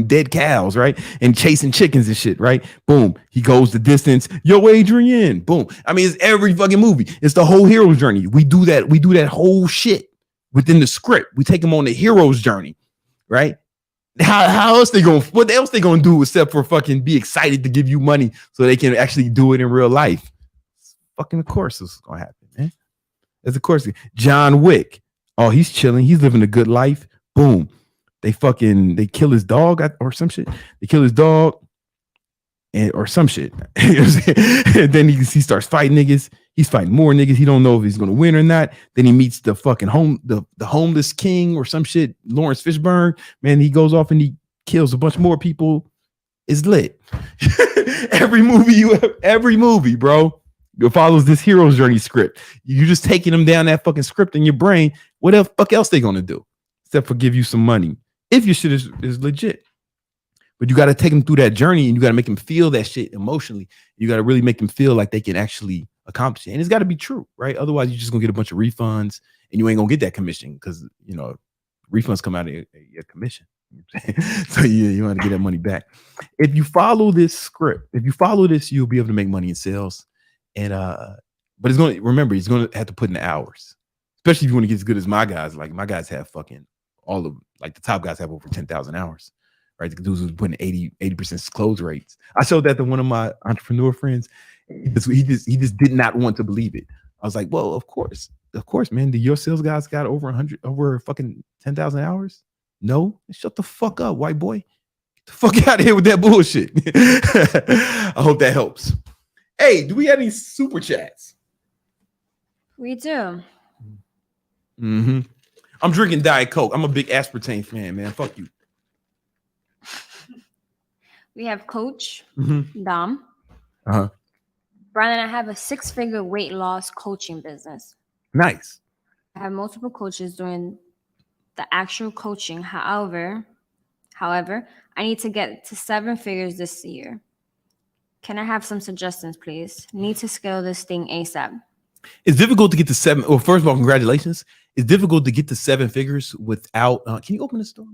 [SPEAKER 1] dead cows, right? And chasing chickens and shit, right? Boom. He goes the distance. Yo, Adrian. Boom. I mean, it's every fucking movie. It's the whole hero's journey. We do that whole shit within the script. We take them on the hero's journey, right? How else what else they gonna do except for fucking be excited to give you money so they can actually do it in real life? Fucking of course this is gonna happen, man. That's of course. John Wick. Oh, he's chilling. He's living a good life. Boom. They kill his dog or some shit. They kill his dog or some shit. And then he starts fighting niggas. He's fighting more niggas. He don't know if he's gonna win or not. Then he meets the fucking the homeless king or some shit, Lawrence Fishburne. Man, he goes off and he kills a bunch more people. It's lit. every movie, bro, follows this hero's journey script. You're just taking them down that fucking script in your brain. What the fuck else they gonna do except for give you some money if your shit is legit? But you got to take them through that journey, and you got to make them feel that shit emotionally. You got to really make them feel like they can actually accomplish it, and it's got to be true, right? Otherwise, you're just gonna get a bunch of refunds, and you ain't gonna get that commission because refunds come out of your commission. So you want to get that money back. If you follow this script, you'll be able to make money in sales. And but he's gonna have to put in the hours, especially if you want to get as good as my guys. Like my guys have fucking all of the top guys have over 10,000 hours. Right, the dudes who's putting 80% close rates. I showed that to one of my entrepreneur friends. He just did not want to believe it. I was like, well, of course, man. Do your sales guys got over fucking 10,000 hours? No, shut the fuck up, white boy. Get the fuck out of here with that bullshit. I hope that helps. Hey, do we have any super chats?
[SPEAKER 2] We do.
[SPEAKER 1] Mm-hmm. I'm drinking Diet Coke. I'm a big aspartame fan, man. Fuck you.
[SPEAKER 2] We have Coach Dom.
[SPEAKER 1] Uh-huh.
[SPEAKER 2] Brandon, I have a 6-figure weight loss coaching business.
[SPEAKER 1] Nice.
[SPEAKER 2] I have multiple coaches doing the actual coaching. However, I need to get to 7 figures this year. Can I have some suggestions, please? Need to scale this thing ASAP.
[SPEAKER 1] It's difficult to get to 7. Well, first of all, congratulations. It's difficult to get to 7 figures without. Can you open the store?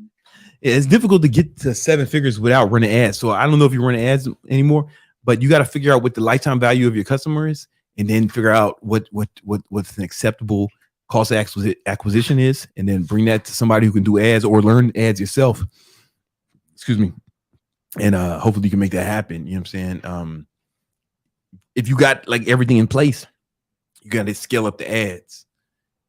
[SPEAKER 1] It's difficult to get to 7 figures without running ads. So I don't know if you run ads anymore, but you got to figure out what the lifetime value of your customer is, and then figure out what's an acceptable cost of acquisition is, and then bring that to somebody who can do ads or learn ads yourself. Excuse me. And hopefully you can make that happen. You know what I'm saying? If you got like everything in place, you got to scale up the ads.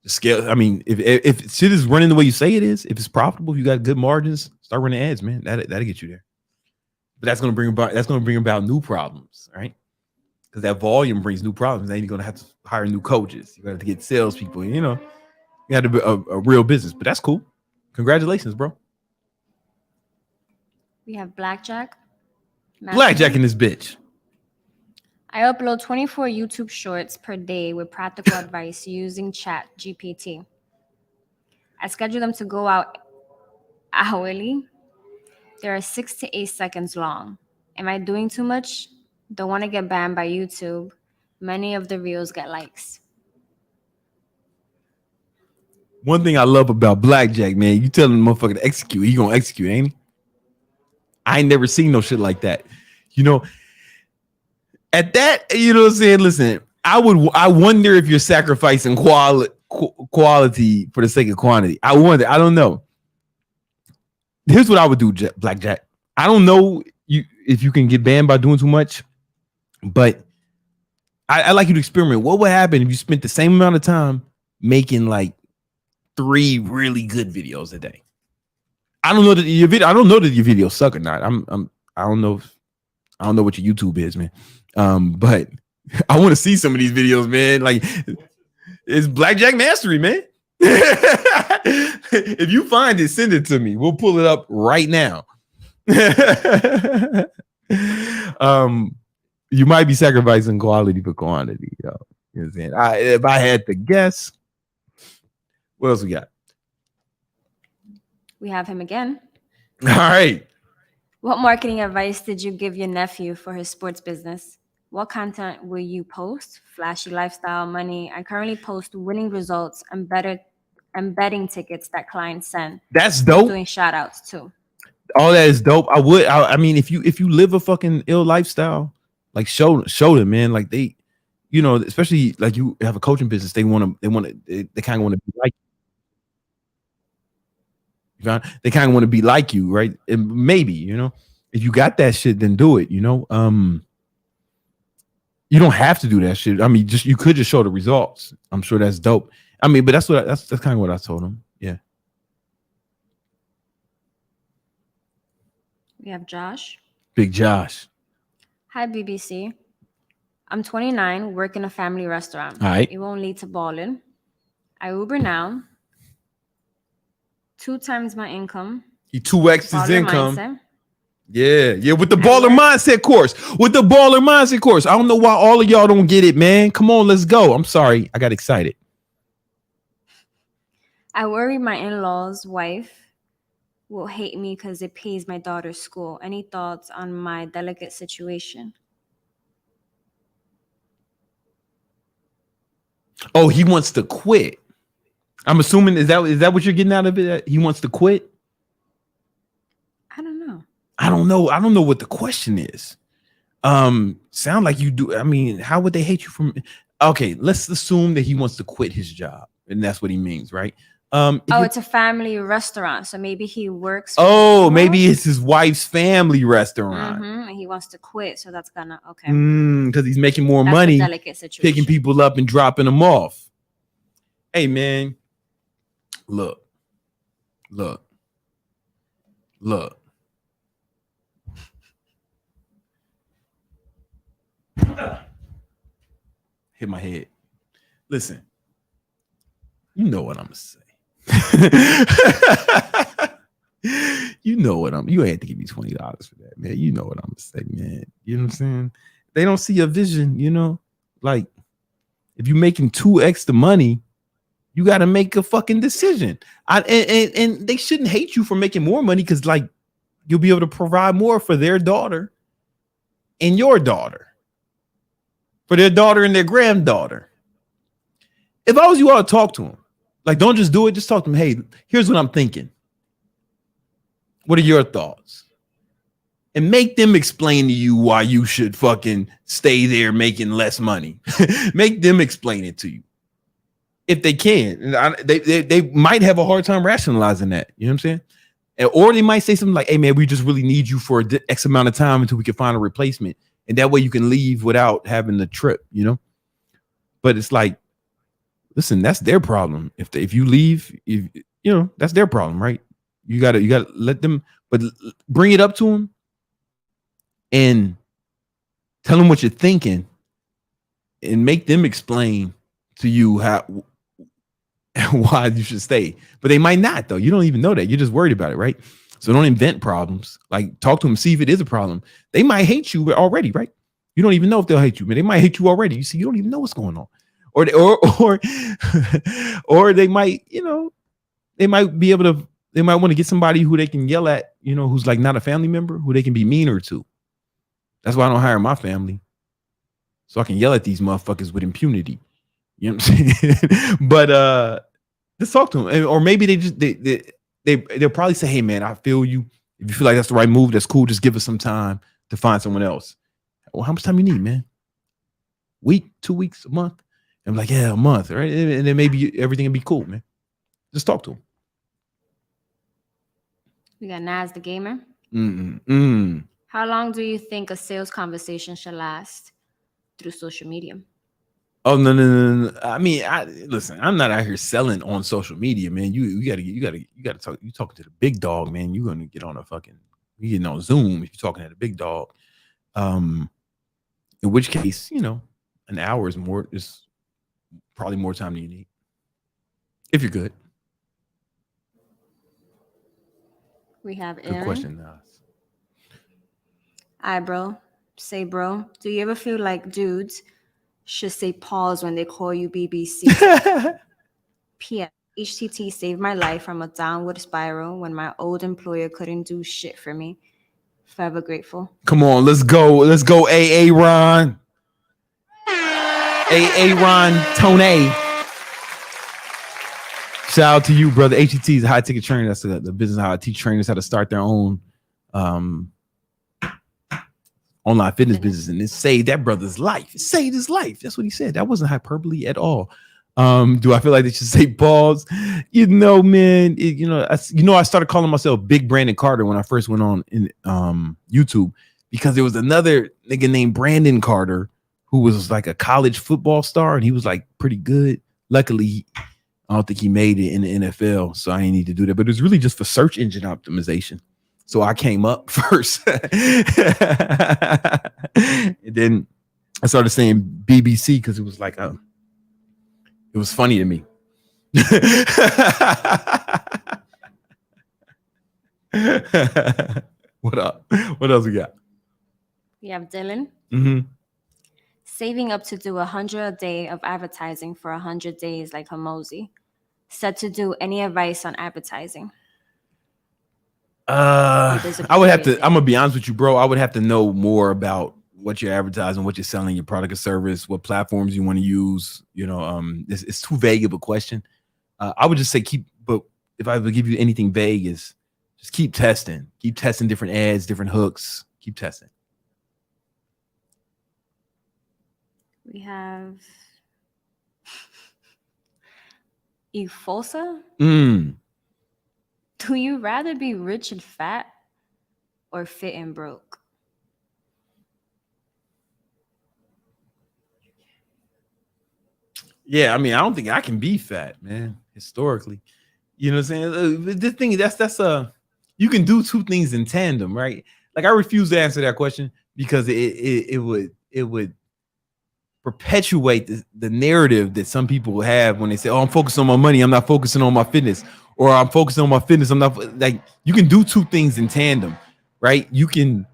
[SPEAKER 1] The scale. I mean, if shit is running the way you say it is, if it's profitable, if you got good margins, start running ads, man. That'll get you there. But that's gonna bring about new problems, right? Because that volume brings new problems. Then you're gonna have to hire new coaches. You got to get salespeople. You got to be a real business. But that's cool. Congratulations, bro.
[SPEAKER 2] We have Blackjack.
[SPEAKER 1] Blackjack in this bitch.
[SPEAKER 2] I upload 24 YouTube shorts per day with practical advice using Chat GPT. I schedule them to go out hourly. They are 6 to 8 seconds long. Am I doing too much? Don't want to get banned by YouTube. Many of the reels get likes.
[SPEAKER 1] One thing I love about Blackjack, man, you tell him the motherfucker to execute, he gonna execute, ain't he? I ain't never seen no shit like that. At that, you know what I'm saying? Listen, I wonder if you're sacrificing quality for the sake of quantity. I wonder. I don't know. Here's what I would do, Blackjack. I don't know if you can get banned by doing too much, but I like you to experiment. What would happen if you spent the same amount of time making like 3 really good videos a day? I don't know that your video. I don't know that your videos suck or not. I don't know. I don't know what your YouTube is, man. But I want to see some of these videos, man. Like it's Blackjack Mastery, man. If you find it, send it to me. We'll pull it up right now. You might be sacrificing quality for quantity, yo. You know what I'm saying? If I had to guess, what else we got?
[SPEAKER 2] We have him again.
[SPEAKER 1] All right.
[SPEAKER 2] What marketing advice did you give your nephew for his sports business? What content will you post? Flashy lifestyle, money. I currently post winning results and betting tickets that clients send.
[SPEAKER 1] That's dope.
[SPEAKER 2] Doing shout outs too.
[SPEAKER 1] All that is dope. I mean, if you live a fucking ill lifestyle, like show them, man. Like they, you know, especially like you have a coaching business, they kind of want to be like you. They kind of want to be like you, right? And maybe, you know, if you got that shit, then do it, you know. You don't have to do that shit. I mean, you could just show the results. I'm sure that's dope. I mean, but that's kind of what I told him. Yeah.
[SPEAKER 2] We have Josh.
[SPEAKER 1] Big Josh.
[SPEAKER 2] Hi, BBC. I'm 29, work in a family restaurant.
[SPEAKER 1] All right.
[SPEAKER 2] It won't lead to balling. I Uber now. 2 times my income.
[SPEAKER 1] He 2x his income.
[SPEAKER 2] Mindset.
[SPEAKER 1] Yeah, with the baller mindset course. I don't know why all of y'all don't get it, man. Come on, let's go. I'm sorry. I got excited.
[SPEAKER 2] I worry my in-laws' wife will hate me because it pays my daughter's school. Any thoughts on my delicate situation?
[SPEAKER 1] Oh, he wants to quit. I'm assuming is that what you're getting out of it? He wants to quit?
[SPEAKER 2] I don't know.
[SPEAKER 1] I don't know what the question is. Sound like you do. I mean, how would they hate you from? Okay, let's assume that he wants to quit his job, and that's what he means, right?
[SPEAKER 2] It's a family restaurant, so maybe he works.
[SPEAKER 1] Maybe it's his wife's family restaurant.
[SPEAKER 2] And he wants to quit, so that's gonna
[SPEAKER 1] because he's making more money, picking people up and dropping them off. Hey, man, look. Hit my head. Listen, you know what I'm gonna say. You ain't to give me $20 for that, man. You know what I'm gonna say, man. You know what I'm saying? They don't see a vision, you know. Like, if you're making 2x the money, you got to make a fucking decision. And they shouldn't hate you for making more money because, like, you'll be able to provide more for their daughter and your daughter, for their daughter and their granddaughter. If I was you, I would talk to them. Like, don't just do it. Just talk to them. Hey, here's what I'm thinking. What are your thoughts? And make them explain to you why you should fucking stay there making less money. Make them explain it to you. If they can. And they might have a hard time rationalizing that. You know what I'm saying? Or they might say something like, hey, man, we just really need you for X amount of time until we can find a replacement. And that way you can leave without having the trip, you know? But it's like, listen, that's their problem. If you leave, you know, that's their problem, right? You gotta let them, but bring it up to them and tell them what you're thinking and make them explain to you why you should stay. But they might not, though. You don't even know that. You're just worried about it, right? So don't invent problems. Like, talk to them, see if it is a problem. They might hate you already, right? You don't even know if they'll hate you, but they might hate you already. You see, you don't even know what's going on. Or they might, you know, they might be able to, they might want to get somebody who they can yell at, you know, who's like not a family member, who they can be meaner to. That's why I don't hire my family. So I can yell at these motherfuckers with impunity. You know what I'm saying? But just talk to them. Or maybe they'll probably say, hey man, I feel you. If you feel like that's the right move, that's cool. Just give us some time to find someone else. Well, how much time you need, man? Week, 2 weeks, a month? I'm like, yeah, a month, right? And then maybe everything will be cool, man. Just talk to them.
[SPEAKER 2] We got Naz the Gamer. How long do you think a sales conversation should last through social media?
[SPEAKER 1] Oh no. I mean, listen. I'm not out here selling on social media, man. You gotta talk. You talking to the big dog, man. You're gonna get on a fucking. You getting on Zoom if you're talking to the big dog. In which case, an hour is probably more time than you need if you're good.
[SPEAKER 2] We have
[SPEAKER 1] Good
[SPEAKER 2] Aaron.
[SPEAKER 1] question, Nas.
[SPEAKER 2] Hi, bro. Say, bro, do you ever feel like dudes should say pause when they call you BBC? P.S. HTT saved my life from a downward spiral when my old employer couldn't do shit for me. Forever grateful.
[SPEAKER 1] Come on, let's go. Let's go, AA Ron. AA Ron Tone. Shout out to you, brother. HTT is a high ticket trainer. That's the business how I teach trainers how to start their own online fitness business, and it saved that brother's life. It saved his life. That's what he said. That wasn't hyperbole at all. Do I feel like they should say pause? Man, I started calling myself Big Brandon Carter when I first went on in YouTube, because there was another nigga named Brandon Carter who was like a college football star, and he was like pretty good. Luckily, I don't think he made it in the NFL, so I didn't need to do that. But it was really just for search engine optimization. So I came up first. And then I started saying BBC because it was like it was funny to me. What up? What else we got?
[SPEAKER 2] We have Dylan.
[SPEAKER 1] Mm-hmm.
[SPEAKER 2] Saving up to do 100 a day of advertising for 100 days like Hormozi. Said to do. Any advice on advertising?
[SPEAKER 1] I would have to. I'm gonna be honest with you, bro. I would have to know more about what you're advertising, what you're selling, your product or service, what platforms you want to use. It's too vague of a question. I would just say but if I would give you anything vague, is just keep testing different ads, different hooks, keep testing.
[SPEAKER 2] We have Efosa. Do you rather be rich and fat or fit and broke?
[SPEAKER 1] Yeah, I mean, I don't think I can be fat, man. Historically, you know what I'm saying? This thing, that's you can do two things in tandem, right? Like, I refuse to answer that question because it would perpetuate the narrative that some people have when they say, "Oh, I'm focused on my money. I'm not focusing on my fitness," or "I'm focusing on my fitness. I'm not." Like, you can do two things in tandem, right? You can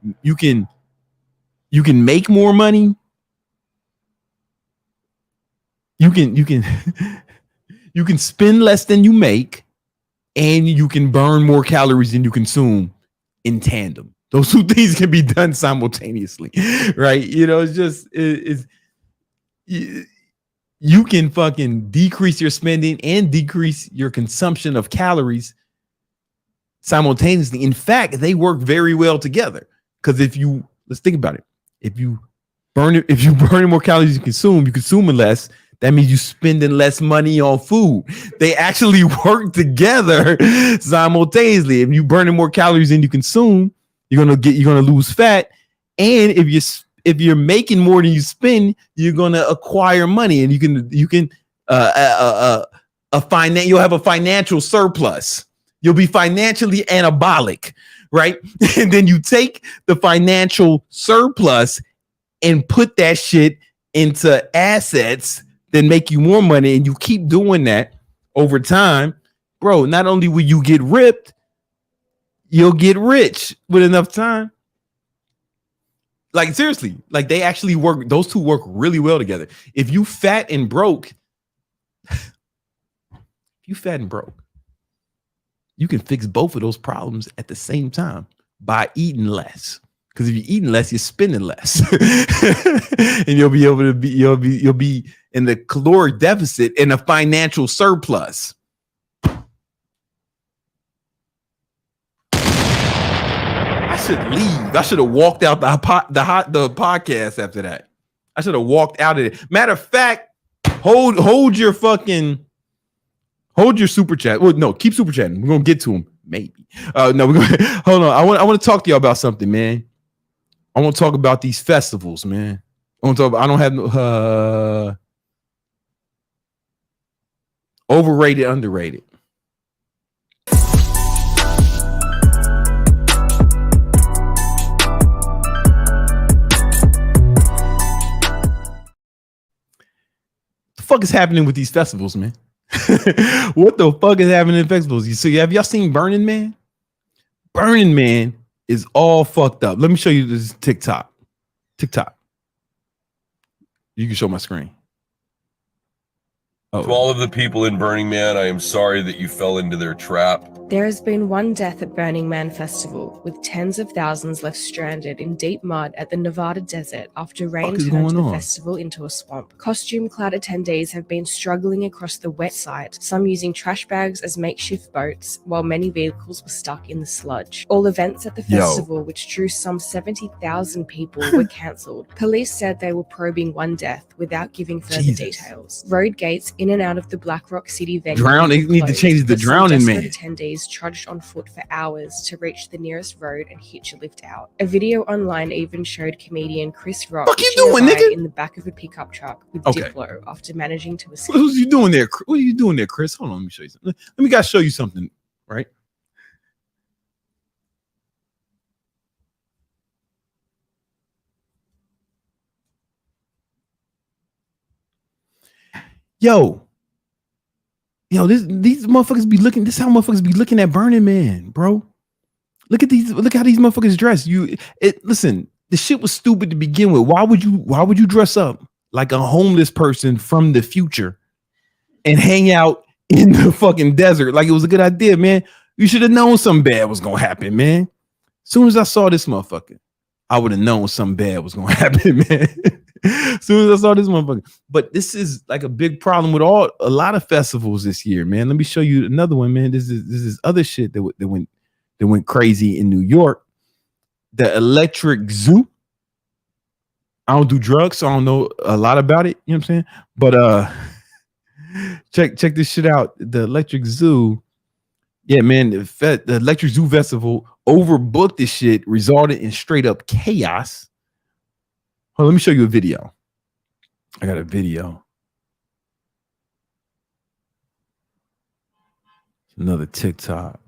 [SPEAKER 1] make more money. You can you can spend less than you make, and you can burn more calories than you consume in tandem. Those two things can be done simultaneously, right? It's just you can fucking decrease your spending and decrease your consumption of calories simultaneously. In fact, they work very well together, because let's think about it. If you burn more calories you consuming less. That means you spending less money on food. They actually work together simultaneously. If you burning more calories than you consume, you're gonna lose fat. And if you're making more than you spend, you're gonna acquire money, and you'll have a financial surplus. You'll be financially anabolic, right? And then you take the financial surplus and put that shit into assets that make you more money, and you keep doing that over time, bro. Not only will you get ripped, you'll get rich with enough time. Like, seriously, like, they actually work. Those two work really well together. If you fat and broke, you can fix both of those problems at the same time by eating less. Because if you're eating less, you're spending less, and you'll be in the caloric deficit and a financial surplus. I should leave. I should have walked out the podcast after that. I should have walked out of it. Matter of fact, hold your super chat. Well, no, keep super chatting. We're gonna get to him, maybe. No, we're gonna hold on. I want to talk to you about something, man. I want to talk about these festivals, man. I don't have Overrated, underrated. The fuck is happening with these festivals, man? What the fuck is happening in festivals? You see, have y'all seen Burning Man? Burning Man is all fucked up. Let me show you this TikTok. You can show my screen.
[SPEAKER 3] To all of the people in Burning Man, I am sorry that you fell into their trap.
[SPEAKER 4] There has been one death at Burning Man Festival, with tens of thousands left stranded in deep mud at the Nevada desert after rain turned the festival into a swamp. Costume-clad attendees have been struggling across the wet site, some using trash bags as makeshift boats, while many vehicles were stuck in the sludge. All events at the festival, which drew some 70,000 people, were cancelled. Police said they were probing one death without giving further details. Road gates in and out of the Black Rock City venue
[SPEAKER 1] they need to change the drowning man.
[SPEAKER 4] Attendees trudged on foot for hours to reach the nearest road and hitch a lift out. A video online even showed comedian Chris Rock in the back of a pickup truck with Diplo after managing to escape.
[SPEAKER 1] What are you doing there? What are you doing there, Chris? Hold on, let me show you something. Let me show you something, right? Yo, these motherfuckers be looking. This is how motherfuckers be looking at Burning Man, bro. Look at these. Look how these motherfuckers dress. Listen. The shit was stupid to begin with. Why would you dress up like a homeless person from the future and hang out in the fucking desert like it was a good idea, man? You should have known something bad was gonna happen, man. As soon as I saw this motherfucker, I would have known something bad was gonna happen, man. As soon as I saw this motherfucker. But this is like a big problem with a lot of festivals this year, man. Let me show you another one, man. This is other shit that went crazy in New York. The Electric Zoo. I don't do drugs, so I don't know a lot about it. You know what I'm saying? But check this shit out. The Electric Zoo. Yeah, man. The Electric Zoo Festival overbooked this shit, resulted in straight up chaos. Hold on, let me show you a video. I got a video. Another TikTok.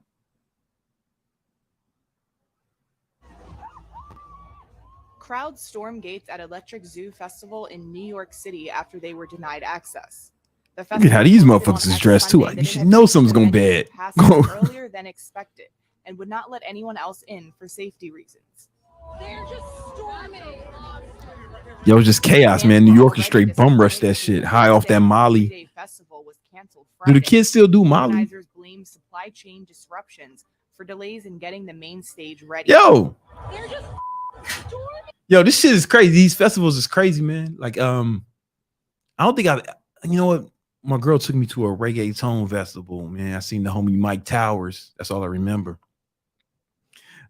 [SPEAKER 5] Crowds stormed gates at Electric Zoo Festival in New York City after they were denied access.
[SPEAKER 1] Look at how these motherfuckers is dressed too. You should know something's going bad.
[SPEAKER 5] Earlier than expected, and would not let anyone else in for safety reasons. They're just storming.
[SPEAKER 1] Yo, it's just chaos, man. New Yorkers straight bum rush that shit, high off that Molly. Do the kids still do Molly?
[SPEAKER 5] Organizers blame supply chain disruptions for delays in getting the main stage ready.
[SPEAKER 1] Yo, this shit is crazy. These festivals is crazy, man. Like, I don't think you know what? My girl took me to a reggaeton festival, man. I seen the homie Mike Towers. That's all I remember.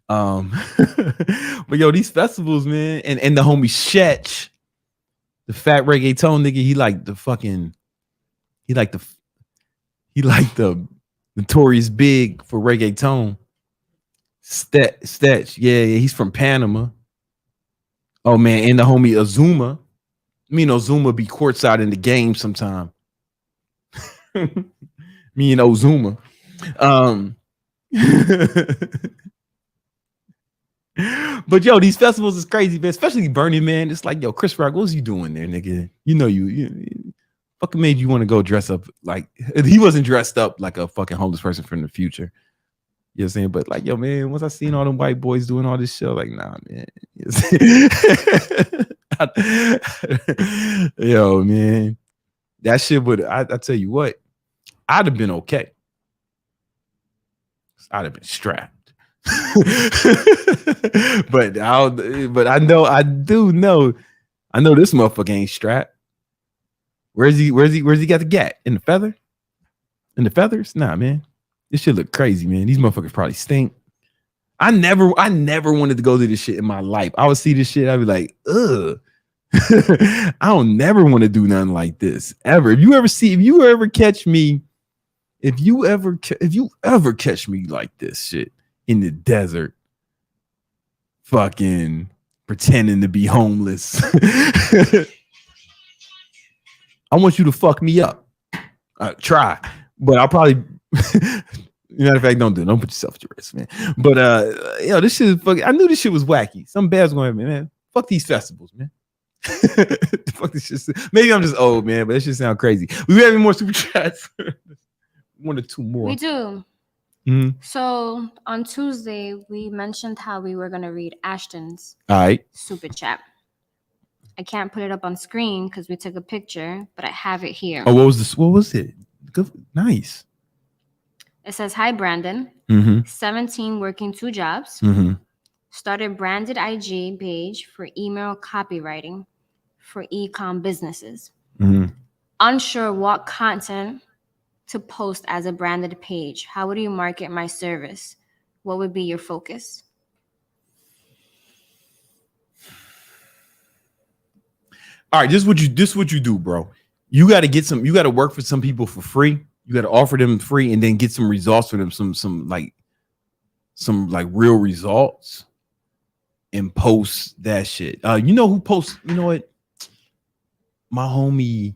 [SPEAKER 1] But yo, these festivals, man, and the homie Shetch, the fat reggaeton nigga, he like the Notorious Big for reggaeton. Stetch, yeah, he's from Panama. Oh man, and the homie Azuma. Me and Ozuma be courtside in the game sometime. Me and Ozuma. But yo, these festivals is crazy, man. Especially Burning Man. It's like, yo, Chris Rock, what was you doing there, nigga? You know you fucking made you want to go dress up like he wasn't dressed up like a fucking homeless person from the future. You know what I'm saying? But like, yo, man, once I seen all them white boys doing all this shit, like, nah, man. Yo, man, that shit would. I tell you what, I'd have been okay. I'd have been strapped. but I know I know this motherfucker ain't strapped. Where's he got the gat? In the feather? In the feathers? Nah, man. This shit look crazy, man. These motherfuckers probably stink. I never wanted to go to this shit in my life. I would see this shit, I'd be like, ugh. I don't never want to do nothing like this ever. If you ever catch me like this shit in the desert, fucking pretending to be homeless, I want you to fuck me up. Try. but I'll probably. Matter of fact, don't put yourself at your risk, man. But this shit is fucking. I knew this shit was wacky. Something bad's going to happen, man. Fuck these festivals, man. Fuck this shit. Maybe I'm just old, man, but that shit sound crazy. We have any more super chats? One or two more.
[SPEAKER 2] We do.
[SPEAKER 1] Mm-hmm.
[SPEAKER 2] So on Tuesday, we mentioned how we were gonna read Ashton's
[SPEAKER 1] All right.
[SPEAKER 2] super chat. I can't put it up on screen because we took a picture, but I have it here.
[SPEAKER 1] Oh, what was this? What was it? Good, nice.
[SPEAKER 2] It says, "Hi, Brandon. 17, working 2 jobs. Started branded IG page for email copywriting for e-com businesses. Unsure what content to post as a branded page. How would you market my service? What would be your focus?"
[SPEAKER 1] All right, this is what you do, bro. You got to work for some people for free. You got to offer them free and then get some results for them, some real results, and post that shit. You know who posts, you know what? My homie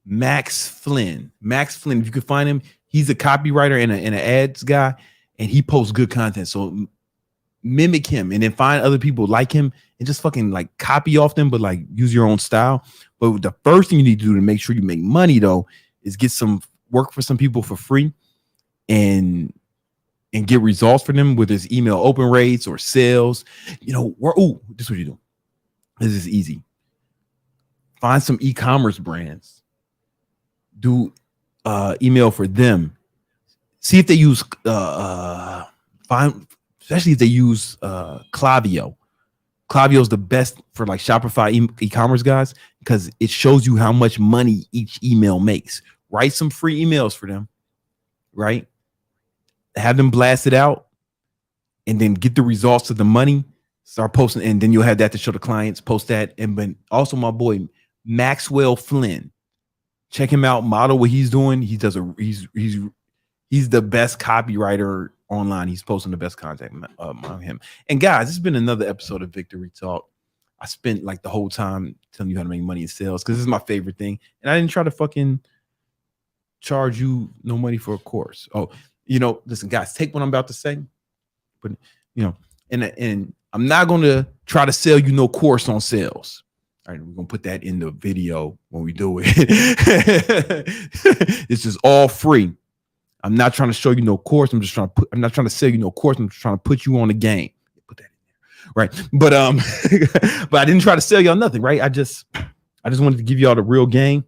[SPEAKER 1] Max Flynn, if you could find him, he's a copywriter and an ads guy, and he posts good content. So mimic him and then find other people like him and just fucking like copy off them, but like use your own style. But the first thing you need to do to make sure you make money though is get some work for some people for free and get results for them, whether it's email open rates or sales. You know, this is what you do. This is easy. Find some e-commerce brands. Do email for them. See if they use especially if they use Klaviyo. Klaviyo is the best for like Shopify e-commerce guys because it shows you how much money each email makes. Write some free emails for them, right? Have them blast it out and then get the results of the money. Start posting, and then you'll have that to show the clients. Post that, and but also my boy Maxwell Flynn. Check him out. Model what he's doing. He's the best copywriter online. He's posting the best content on him. And guys, this has been another episode of Victory Talk. I spent like the whole time telling you how to make money in sales because this is my favorite thing, and I didn't try to fucking charge you no money for a course. Oh, you know, listen, guys, take what I'm about to say, but you know, and I'm not going to try to sell you no course on sales. All right, we're gonna put that in the video when we do it. This is all free. I'm not trying to show you no course. I'm not trying to sell you no course. I'm just trying to put you on the game. Put that in there, right? But but I didn't try to sell y'all nothing, right? I just wanted to give y'all the real game,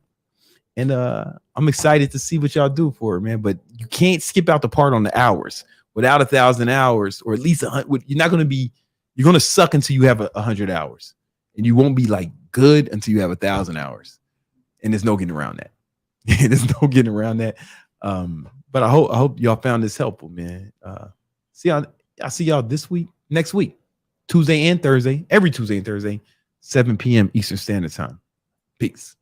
[SPEAKER 1] and I'm excited to see what y'all do for it, man. But you can't skip out the part on the hours. Without 1,000 hours, or at least 100, you're gonna suck until you have 100 hours, and you won't be like good until you have 1,000 hours, and there's no getting around that. There's no getting around that. But I hope y'all found this helpful, man. I'll see y'all next week, Tuesday and Thursday, every Tuesday and Thursday, 7 p.m. Eastern Standard Time. Peace.